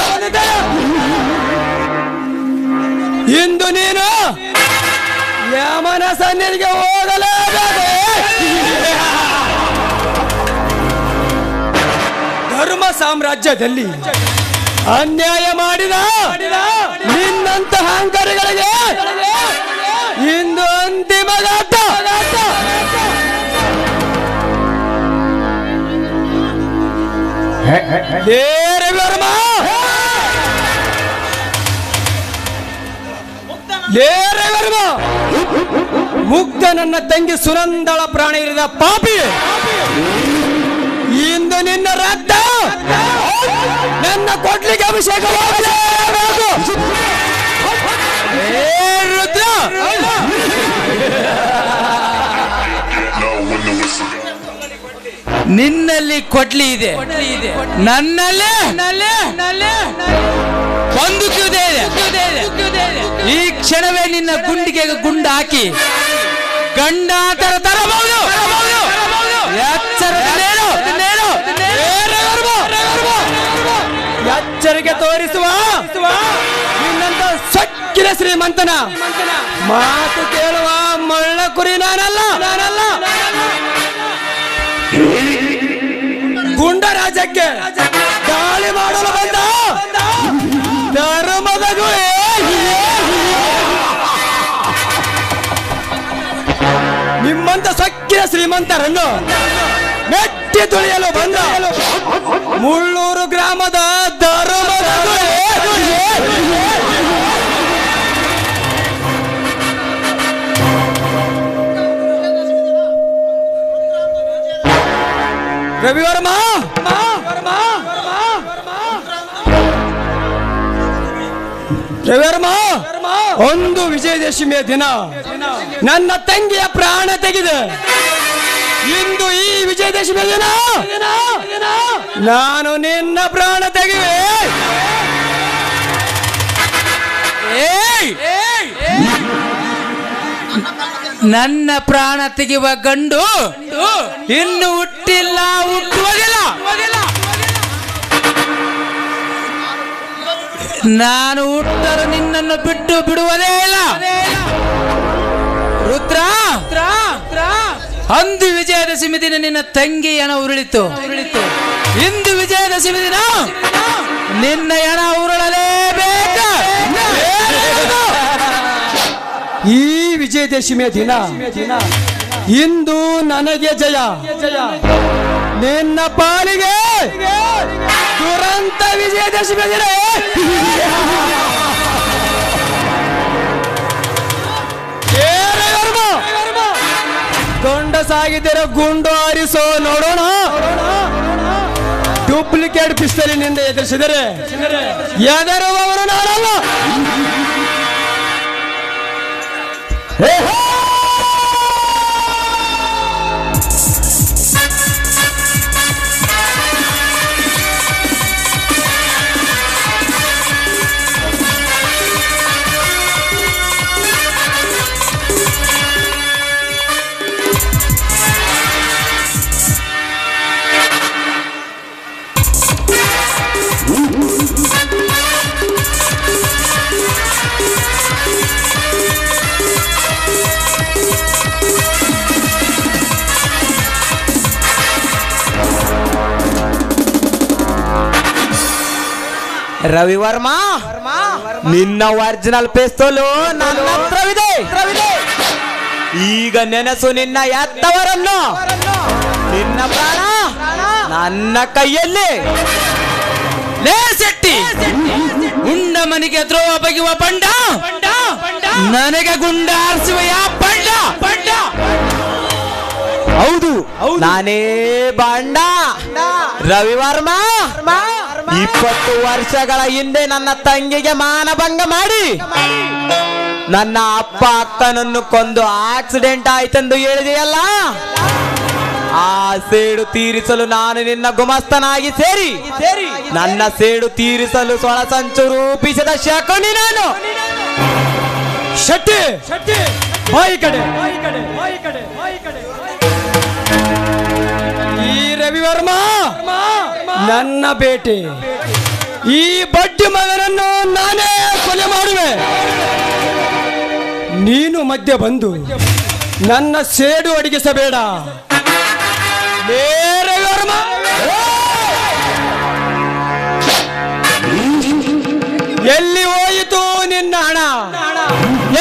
ಇಂದು ನೀನು ಯಮನ ಸನ್ನಿಧಿಗೆ ಹೋಗಲೇಬೇಕು. ಧರ್ಮ ಸಾಮ್ರಾಜ್ಯದಲ್ಲಿ ಅನ್ಯಾಯ ಮಾಡಿದ ನಿನ್ನಂತ ಅಹಂಕಾರಿಗಳಿಗೆ ಇಂದು ಅಂತಿಮ ಘಟ್ಟ. ಲೇ ರವಿವರ್ಮ, ಲೇ ರವಿವರ್ಮ, ಮುಗ್ಧ ನನ್ನ ತಂಗಿ ಸುನಂದಳ ಪ್ರಾಣ ಇರಿದ ಪಾಪಿ, ಇಂದು ನಿನ್ನ ರಕ್ತ ನನ್ನ ಕೊಡ್ಲಿಗೆ ಅಭಿಷೇಕವಾಗಲೇಬೇಕು. ರುದ್ರ, ನಿನ್ನಲ್ಲಿ ಕೊಡ್ಲಿ ಇದೆ, ನನ್ನಲ್ಲೇ ಬಂದೂಕಿದೆ. ಈ ಕ್ಷಣವೇ ನಿನ್ನ ಗುಂಡಿಗೆ ಗುಂಡು ಹಾಕಿ ಗಂಡಾಂತರ ತರಬಹುದು. ಎಚ್ಚರಿಕೆ ತೋರಿಸುವ ನಿನ್ನಂತ ಸಕ್ಕಿನ ಶ್ರೀಮಂತನ ಮಾತು ಕೇಳುವ ಮಳ್ಳ ಕುರಿ ನಾನಲ್ಲ. ಗುಂಡ ರಾಜ್ಯಕ್ಕೆ ದಾಳಿ ಮಾಡಲು ಬಂದ ಧರ್ಮದ ಗುಹೆ. ನಿಮ್ಮಂತ ಸಕ್ಕಿನ ಶ್ರೀಮಂತರನ್ನು ಮೆಟ್ಟಿ ತುಳಿಯಲು ಬಂದ ಮುಳ್ಳೂರು ಗ್ರಾಮದ ಧರ್ಮದ ಗುಹೆ. ರವಿವರ್ಮ, ರವಿವರ್ಮ, ಒಂದು ವಿಜಯದಶಮಿಯ ದಿನ ನನ್ನ ತಂಗಿಯ ಪ್ರಾಣ ತೆಗೆದು ಇಂದು ಈ ವಿಜಯದಶಮಿಯ ದಿನ ನಾನು ನಿನ್ನ ಪ್ರಾಣ ತೆಗೆವೆ. ನನ್ನ ಪ್ರಾಣ ತೆಗೆಯುವ ಗಂಡು ಇನ್ನು ಹುಟ್ಟಿಲ್ಲ, ಹುಟ್ಟುವುದಿಲ್ಲ. ನಾನು ಹುಟ್ಟರು ನಿನ್ನನ್ನು ಬಿಟ್ಟು ಬಿಡುವುದೇ ಇಲ್ಲ. ರುದ್ರ, ಅಂದು ವಿಜಯದಶಮಿ ದಿನ ನಿನ್ನ ತಂಗಿ ಹೆಣ ಉರುಳಿತು. ಇಂದು ವಿಜಯದಶಮಿ ದಿನ ನಿನ್ನ ಹೆಣ ಉರುಳಲೇಬೇಕು. ಈ ವಿಜಯದಶಮಿಯ ದಿನ ಇಂದು ನನಗೆ ಜಯ, ನಿನ್ನ ಪಾಲಿಗೆ ದುರಂತ ವಿಜಯದಶಮಿಯ ದಿನ. ಗೊಂಡ ಸಾಗಿದ್ದರೆ ಗುಂಡು ಆರಿಸೋ ನೋಡೋಣ. ಡೂಪ್ಲಿಕೇಟ್ ಪಿಸ್ತಲಿನಿಂದ ಎದುರಿಸಿದರೆ ಎದರುವವರು ನಾನಲ್ಲ. ರವಿವರ್ಮ, ನಿನ್ನ ಒರಿಜಿನಲ್ ಪಿಸ್ತೂಲು ನನ್ನ ಹತ್ರವಿದೆ. ಈಗ ನೆನಸು ನಿನ್ನ ಎತ್ತವರನ್ನು. ನಿನ್ನ ಪ್ರಾಣ ನನ್ನ ಕೈಯಲ್ಲಿ. ಲೇ ಶೆಟ್ಟಿ, ಉಂಡ ಮನೆಗೆ ದ್ರೋಹ ಬಗೆಯುವ ಬಂಡ, ನನಗೆ ಗುಂಡ ಆರಿಸುವ ಯಾ ಬಂಡ? ಹೌದು, ನಾನೇ ಬಾಂಡ. ರವಿವರ್ಮ 20 ವರ್ಷಗಳ ಹಿಂದೆ ನನ್ನ ತಂಗಿಗೆ ಮಾನಭಂಗ ಮಾಡಿ ನನ್ನ ಅಪ್ಪ ಅಕ್ಕನನ್ನು ಕೊಂದು ಆಕ್ಸಿಡೆಂಟ್ ಆಯ್ತೆಂದು ಹೇಳಿದೆಯಲ್ಲ, ಆ ಸೇಡು ತೀರಿಸಲು ನಾನು ನಿನ್ನ ಗುಮಸ್ತನಾಗಿ ಸೇರಿ ನನ್ನ ಸೇಡು ತೀರಿಸಲು ಸೊಳಸಂಚು ರೂಪಿಸಿದ ಶಕುನಿ ನಾನು. ಶೆಟ್ಟಿ, ಬಾಯಿ ಕಡೆ. ಈ ರವಿವರ್ಮ ನನ್ನ ಬೇಟೆ, ಈ ಬಡ್ಡಿ ಮಗನನ್ನು ನಾನೇ ಕೊಲೆ ಮಾಡುವೆ. ನೀನು ಮಧ್ಯ ಬಂದು ನನ್ನ ಸೇಡು ಅಡಗಿಸಬೇಡ. ರವಿವರ್ಮ, ಎಲ್ಲಿ ಹೋಯಿತು ನಿನ್ನ ಹಣ?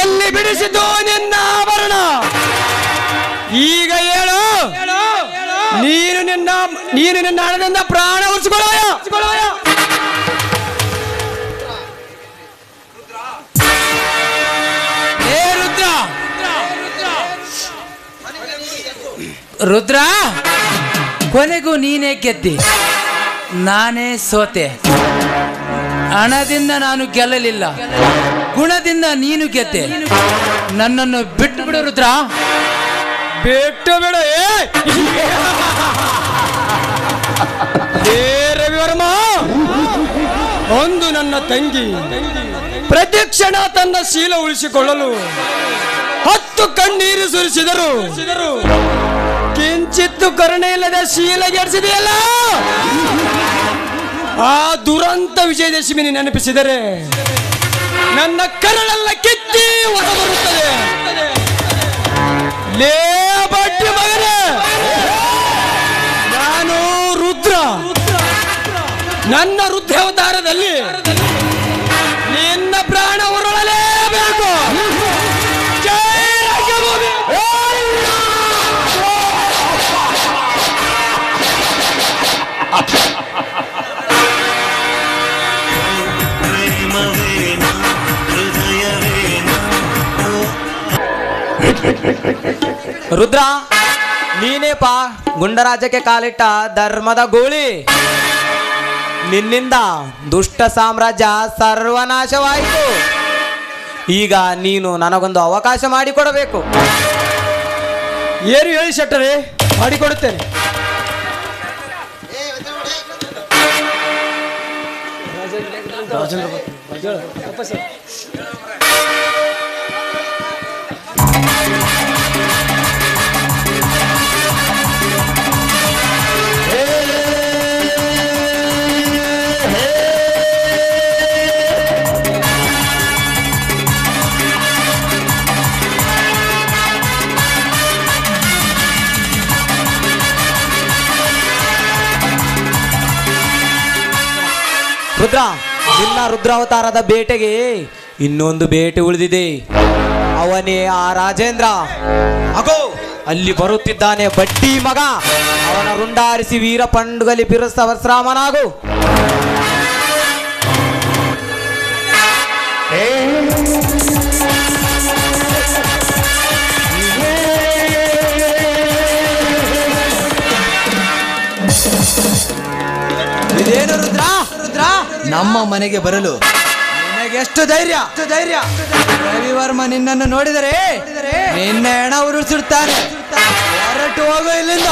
ಎಲ್ಲಿ ಬಿಡಿಸಿತು ನಿನ್ನ ಆಭರಣ? ಈಗ ಹೇಳು, ನೀನು ನೀನು ನಿನ್ನ ಹಣದಿಂದ ಪ್ರಾಣ ಉಳಿಸಿಕೊಳ್ಳೋಯ. ಏ ರುದ್ರ, ರುದ್ರ, ಕೊನೆಗೂ ನೀನೇ ಗೆದ್ದಿ, ನಾನೇ ಸೋತೆ. ಹಣದಿಂದ ನಾನು ಗೆಲ್ಲಲಿಲ್ಲ, ಗುಣದಿಂದ ನೀನು ಗೆದ್ದೆ. ನನ್ನನ್ನು ಬಿಟ್ಟು ಬಿಡು ರುದ್ರ, ಬಿಟ್ಟು ಬಿಡು. ರವಿವರ್ಮ, ಒಂದು ನನ್ನ ತಂಗಿ ಪ್ರತಿಕ್ಷಣ ತನ್ನ ಶೀಲ ಉಳಿಸಿಕೊಳ್ಳಲು 10 ಕಣ್ಣೀರು ಸುರಿಸಿದರು. ಕಿಂಚಿತ್ತು ಕರುಣೆ ಇಲ್ಲದ ಶೀಲಗೆಡಿಸಿದೆಯಲ್ಲ, ಆ ದುರಂತ ವಿಜಯದಶಮಿ ನೆನಪಿಸಿದರೆ ನನ್ನ ಕರಳೆಲ್ಲ ಕಿತ್ತಿ ಹೊರ ಬರುತ್ತದೆ. ಲೇ ಬಡ್ಡಿ ಮಗನೇ, ನಾನು ರುದ್ರ, ನನ್ನ ರುದ್ರಾವತಾರದಲ್ಲಿ ನಿನ್ನ ಪ್ರಾಣ ಉರುಳಲೇಬೇಕು. ಜೈ ರಂಗಭೂಮಿ. ರುದ್ರ, ನೀನೇಪ ಗುಂಡರಾಜ್ಯಕ್ಕೆ ಕಾಲಿಟ್ಟ ಧರ್ಮದ ಗೋಳಿ. ನಿನ್ನಿಂದ ದುಷ್ಟ ಸಾಮ್ರಾಜ್ಯ ಸರ್ವನಾಶವಾಯಿತು. ಈಗ ನೀನು ನನಗೊಂದು ಅವಕಾಶ ಮಾಡಿಕೊಡಬೇಕು. ಏನು ಹೇಳಿ ಶೆಟ್ಟರೆ, ಮಾಡಿಕೊಡುತ್ತೇನೆ. ರುದ್ರ, ನಿನ್ನ ರುದ್ರಾವತಾರದ ಬೇಟೆಗೆ ಇನ್ನೊಂದು ಬೇಟೆ ಉಳಿದಿದೆ. ಅವನೇ ಆ ರಾಜೇಂದ್ರ. ಅಗೋ, ಅಲ್ಲಿ ಬರುತ್ತಿದ್ದಾನೆ ಬಡ್ಡಿ ಮಗ. ಅವನ ರುಂಡಾರಿಸಿ ವೀರ ಪಂಡುಗಲಿ ಬಿರುಸವಸ್ರಾಮನಾಗು. ಇದೇನು ರುದ್ರ, ನಮ್ಮ ಮನೆಗೆ ಬರಲು ನಿನಗೆ ಎಷ್ಟು ಧೈರ್ಯ? ರವಿವರ್ಮ ನಿನ್ನನ್ನು ನೋಡಿದರೆ ನಿನ್ನ ಹೆಣ ಉರುಳಿಸುತ್ತಾನೆ. ಹೊರಟು ಹೋಗು ಇಲ್ಲಿಂದ.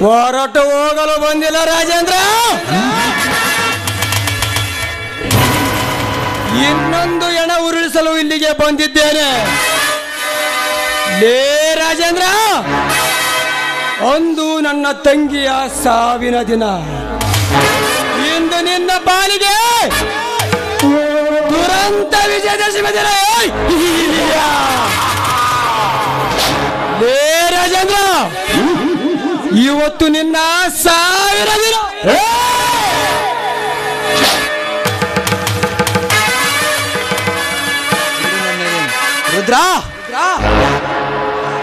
ಹೊರಟು ಹೋಗಲು ಬಂದಿಲ್ಲ ರಾಜೇಂದ್ರ. ಇನ್ನೊಂದು ಹೆಣ ಉರುಳಿಸಲು ಇಲ್ಲಿಗೆ ಬಂದಿದ್ದೇನೆ. ಲೇ ರಾಜೇಂದ್ರ, ಅಂದು ನನ್ನ ತಂಗಿಯ ಸಾವಿನ ದಿನ. ಇಂದು ನಿನ್ನ ಬಾಲಿಗೆ ದುರಂತ ವಿಜಯದಶಮಿ ದಿನ. ಲೇ ರಾಜೇಂದ್ರ, ಇವತ್ತು ನಿನ್ನ ಸಾವಿರ ದಿನ. ರುದ್ರ,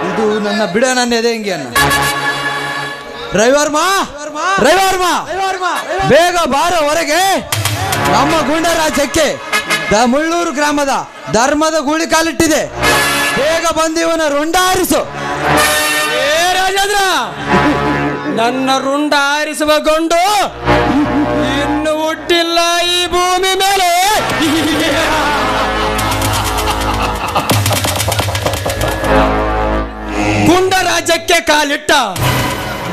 ಇದು ನನ್ನ ಬಿಡ ನನ್ನ ಎದೆಂಗಿಯನ್ನು. ರವಿವರ್ಮ, ಬೇಗ ಬಾರೋ ಹೊರಗೆ. ನಮ್ಮ ಗುಂಡರಾಜ್ಯಕ್ಕೆ ಮುಳ್ಳೂರು ಗ್ರಾಮದ ಧರ್ಮದ ಗೂಳಿ ಕಾಲಿಟ್ಟಿದೆ. ಬೇಗ ಬಂದಿವನ ರುಂಡ ಹಾರಿಸು. ಏ ರಾಜೇಂದ್ರ, ನನ್ನ ರುಂಡ ಹಾರಿಸುವ ಗೊಂಡು ಇನ್ನು ಹುಟ್ಟಿಲ್ಲ ಈ ಭೂಮಿ ಮೇಲೆ. ಗುಂಡರಾಜ್ಯಕ್ಕೆ ಕಾಲಿಟ್ಟ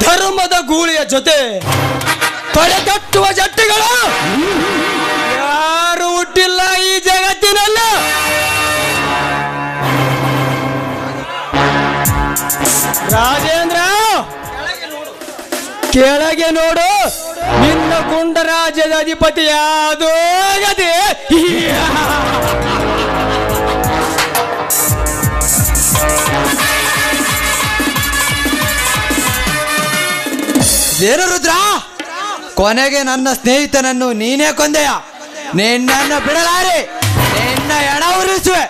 ಧರ್ಮದ ಗೂಳಿಯ ಜೊತೆ ತೊಡೆತಟ್ಟುವ ಜಟ್ಟಿಗಳು ಯಾರು ಹುಟ್ಟಿಲ್ಲ ಈ ಜಗತ್ತಿನಲ್ಲಿ. ರಾಜೇಂದ್ರ, ಕೆಳಗೆ ನೋಡು, ನಿನ್ನ ಗುಂಡರಾಜ್ಯದ ಅಧಿಪತಿ ಯಾದೋ ಗದೆ. ಏನು ರುದ್ರ, ಕೊನೆಗೆ ನನ್ನ ಸ್ನೇಹಿತನನ್ನು ನೀನೇ ಕೊಂದೆಯ. ನಿನ್ನನ್ನು ಬಿಡಲಾರೆ, ನಿನ್ನ ಹೆಣ ಉರಿಸುವೆ.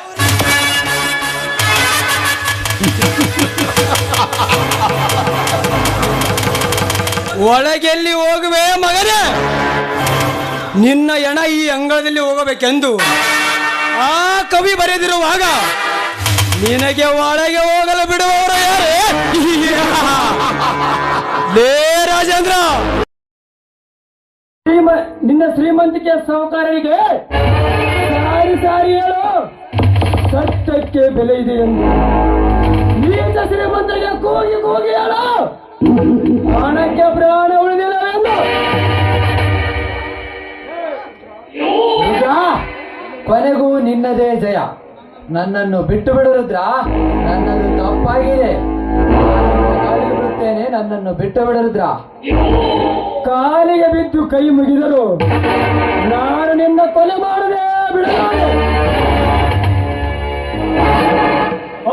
ಒಳಗೆಲ್ಲಿ ಹೋಗುವೆ ಮಗನೇ? ನಿನ್ನ ಎಣ ಈ ಅಂಗಳದಲ್ಲಿ ಹೋಗಬೇಕೆಂದು ಆ ಕವಿ ಬರೆದಿರುವಾಗ ನಿನಗೆ ಒಳಗೆ ಹೋಗಲು ಬಿಡುವವರು ಯಾರೇ? ಲೇ ರಾಜೇಂದ್ರ, ನಿನ್ನ ಶ್ರೀಮಂತಿಕೆ ಸಾಹುಕಾರರಿಗೆ ಸಾರಿ ಸಾರಿ ಹೇಳು, ಸತ್ಯಕ್ಕೆ ಬೆಲೆ ಇದೆ ಎಂದು. ನೀಚ ಶ್ರೀಮಂತರಿಗೆ ಕೂಗಿ ಕೂಗಿ ಹೇಳು, ಹಣಕ್ಕೆ ಪ್ರಾಣ ಉಳಿದಿಲ್ಲವೆಂದು. ರುದ್ರ, ಕೊನೆಗೂ ನಿನ್ನದೇ ಜಯ. ನನ್ನನ್ನು ಬಿಟ್ಟು ಬಿಡು ರುದ್ರ, ನನ್ನದು ತಪ್ಪಾಗಿದೆ. ಕಾಲಿಗೆ ಬಿಡುತ್ತೇನೆ, ನನ್ನನ್ನು ಬಿಟ್ಟು ಬಿಡು ರುದ್ರ. ಕಾಲಿಗೆ ಬಿದ್ದು ಕೈ ಮುಗಿದರು ನಾನು ನಿನ್ನ ಕೊಲೆ ಮಾಡದೆ ಬಿಡಲಾರೆ.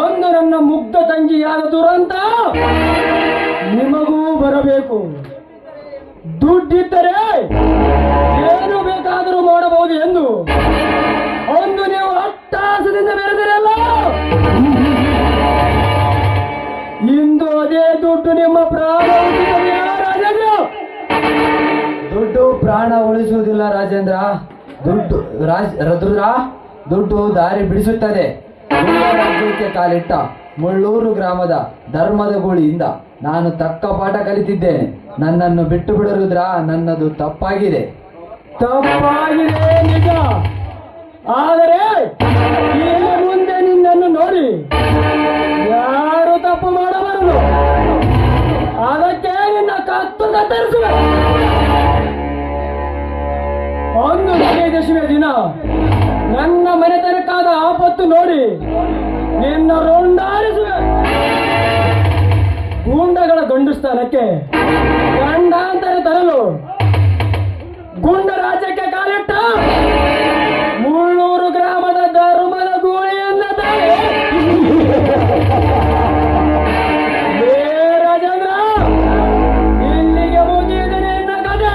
ಒಂದು ನನ್ನ ಮುಗ್ಧ ತಂಗಿಯಾದ ದುರಂತ ನಿಮಗೂ ಬರಬೇಕು. ದುಡ್ಡಿದ್ದರೆ ಏನು ಬೇಕಾದರೂ ಮಾಡಬಹುದು ಎಂದು ಒಂದು ನೀವು ಅಟ್ಟಾಸದಿಂದ ಬೆರೆದಿರಲ್ಲ. ಇಂದು ಅದೇ ದುಡ್ಡು ನಿಮ್ಮ ಪ್ರಾಣ ಉಳಿಸುತ್ತದೆಯಾ ರಾಜೇಂದ್ರ? ದುಡ್ಡು ಪ್ರಾಣ ಉಳಿಸುವುದಿಲ್ಲ ರಾಜೇಂದ್ರ. ರುದ್ರ, ದುಡ್ಡು ದಾರಿ ಬಿಡಿಸುತ್ತದೆ. ರಾಜ್ಯಕ್ಕೆ ಕಾಲಿಟ್ಟ ಮುಳ್ಳೂರು ಗ್ರಾಮದ ಧರ್ಮದ ಗೂಳಿಯಿಂದ ನಾನು ತಕ್ಕ ಪಾಠ ಕಲಿತಿದ್ದೇನೆ. ನನ್ನನ್ನು ಬಿಟ್ಟು ಬಿಡು ರುದ್ರ, ನನ್ನದು ತಪ್ಪಾಗಿದೆ. ತಪ್ಪಾಗಿದೆ ನಿಜ, ಆದರೆ ಇನ್ನು ಮುಂದೆ ನಿನ್ನನ್ನು ನೋಡಿ ಯಾರು ತಪ್ಪು ಮಾಡಬಾರದು. ಅದಕ್ಕೆ ನಿನ್ನ ಕತ್ತು ಕತ್ತರಿಸುವೆ. ಒಂದು ವಿಜಯದಶಮಿಯ ದಿನ ನನ್ನ ಮನೆತನಕ್ಕಾದ ಆಪತ್ತು ನೋಡಿ ನಿನ್ನ ರೋಂಡಾರಿಸುವೆ. ಗೂಂಡಗಳ ಗಂಡು ಸ್ಥಾನಕ್ಕೆ ಗಂಡಾಂತರ ತರಲು ಗುಂಡ ರಾಜ್ಯಕ್ಕೆ ಕಾಲಿಟ್ಟ ಮುಳ್ಳೂರು ಗ್ರಾಮದ ಧರ್ಮದ ಗೂಳಿಯನ್ನ ತಾಯಿ ರಾಜೇಂದ್ರ, ಇಲ್ಲಿಗೆ ಮುಗಿಯಿದೆ ನಿನ್ನ ಕಥೆ.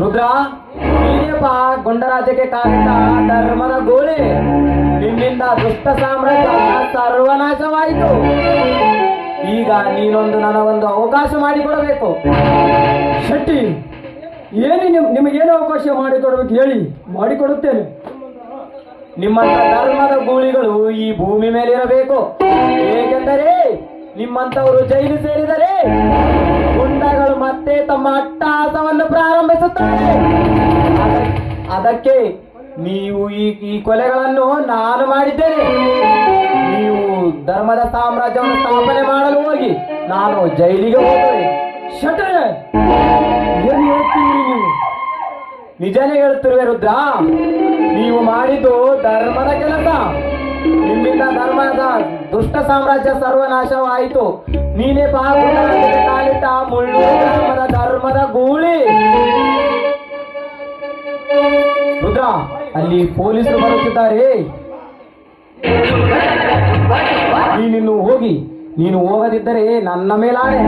ರುದ್ರ, ನೀನೇಪ ಗುಂಡರಾಜ್ಯಕ್ಕೆ ಕಾಲಿಟ್ಟ ಧರ್ಮದ ಗೋಳಿ. ನಿನ್ನಿಂದ ದುಷ್ಟ ಸಾಮ್ರಾಜ್ಯ ಸರ್ವನಾಶವಾಯಿತು. ಈಗ ನೀನೊಂದು ನನಗೊಂದು ಅವಕಾಶ ಮಾಡಿಕೊಡಬೇಕು. ಶೆಟ್ಟಿ, ನಿಮಗೇನು ಅವಕಾಶ ಮಾಡಿಕೊಡ್ಬೇಕು ಹೇಳಿ, ಮಾಡಿಕೊಡುತ್ತೇನೆ. ನಿಮ್ಮಂತ ಧರ್ಮದ ಗೂಳಿಗಳು ಈ ಭೂಮಿ ಮೇಲೆ ಇರಬೇಕು. ಏಕೆಂದರೆ ನಿಮ್ಮಂತವರು ಜೈಲು ಸೇರಿದರೆ ಗುಂಡಗಳು ಮತ್ತೆ ತಮ್ಮ ಅಟ್ಟಹಾಸವನ್ನು ಪ್ರಾರಂಭಿಸುತ್ತಾರೆ. ಅದಕ್ಕೆ ನೀವು ಈ ಕೊಲೆಗಳನ್ನು ನಾನು ಮಾಡಿದ್ದೇನೆ. ನೀವು ಧರ್ಮದ ಸಾಮ್ರಾಜ್ಯವನ್ನು ಸ್ಥಾಪನೆ ಮಾಡಲು ಹೋಗಿ ನಾನು ಜೈಲಿಗೆ ಹೋಗುವೆ. ಶೆಟ್ಟರೆ, ಏನು ಹೇಳ್ತೀರಿ ನೀವು? ನಿಜನೇ ಹೇಳುತ್ತಿರುವೆ ರುದ್ರ. ನೀವು ಮಾಡಿದ್ದು ಧರ್ಮದ ಕೆಲಸ. ನಿಮ್ಮಿಂದ ಧರ್ಮದ ದುಷ್ಟ ಸಾಮ್ರಾಜ್ಯ ಸರ್ವನಾಶವಾಯಿತು. ನೀನೇ ಕಾಲಿಟ್ಟ ಮುಳ್ಳೂರು ಗ್ರಾಮದ ಧರ್ಮದ ಗೂಳಿ. ರುದ್ರ, ಅಲ್ಲಿ ಪೊಲೀಸರು ಬರುತ್ತಿದ್ದಾರೆ. ನೀನಿನ್ನು ಹೋಗಿ. ನೀನು ಹೋಗದಿದ್ದರೆ ನನ್ನ ಮೇಲಾಣೆ.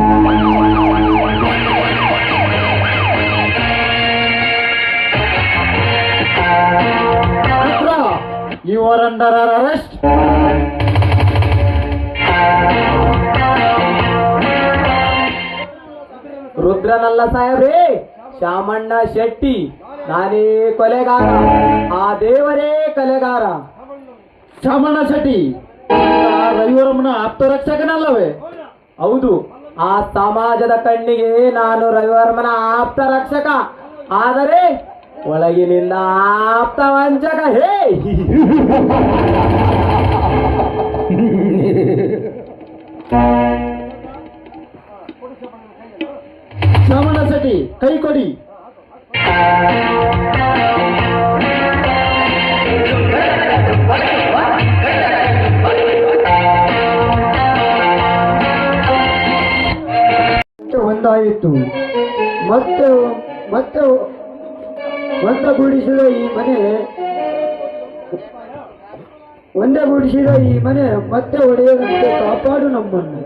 You are under arrest. ರುದ್ರನಲ್ಲ ಸಾಹೇಬ್ರೇ, Shamanna Shetty. ನಾನೇ ಕೊಲೆಗಾರ, ಆ ದೇವರೇ ಕೊಲೆಗಾರ. ಶಾಮಣ್ಣ ಶೆಟ್ಟಿ ರವಿವರ್ಮನ ಆಪ್ತರಕ್ಷಕನಲ್ಲವೇ? ಹೌದು, ಆ ಸಮಾಜದ ಕಣ್ಣಿಗೆ ನಾನು ರವಿವರ್ಮನ ಆಪ್ತ ರಕ್ಷಕ, ಆದರೆ ಒಳಗಿನಿಂದ ಆಪ್ತ ವಂಚಕ. ಹೇ ಶಾಮಣ್ಣ ಶೆಟ್ಟಿ, ಕೈ ಕೊಡಿ. ಆಯಿತು. ಮತ್ತೆ ಮತ್ತೆ ಒಂದಗೂಡಿಸಿದ ಈ ಮನೆ ಮತ್ತೆ ಒಡೆಯದಂತೆ ಕಾಪಾಡು ನಮ್ಮನ್ನು.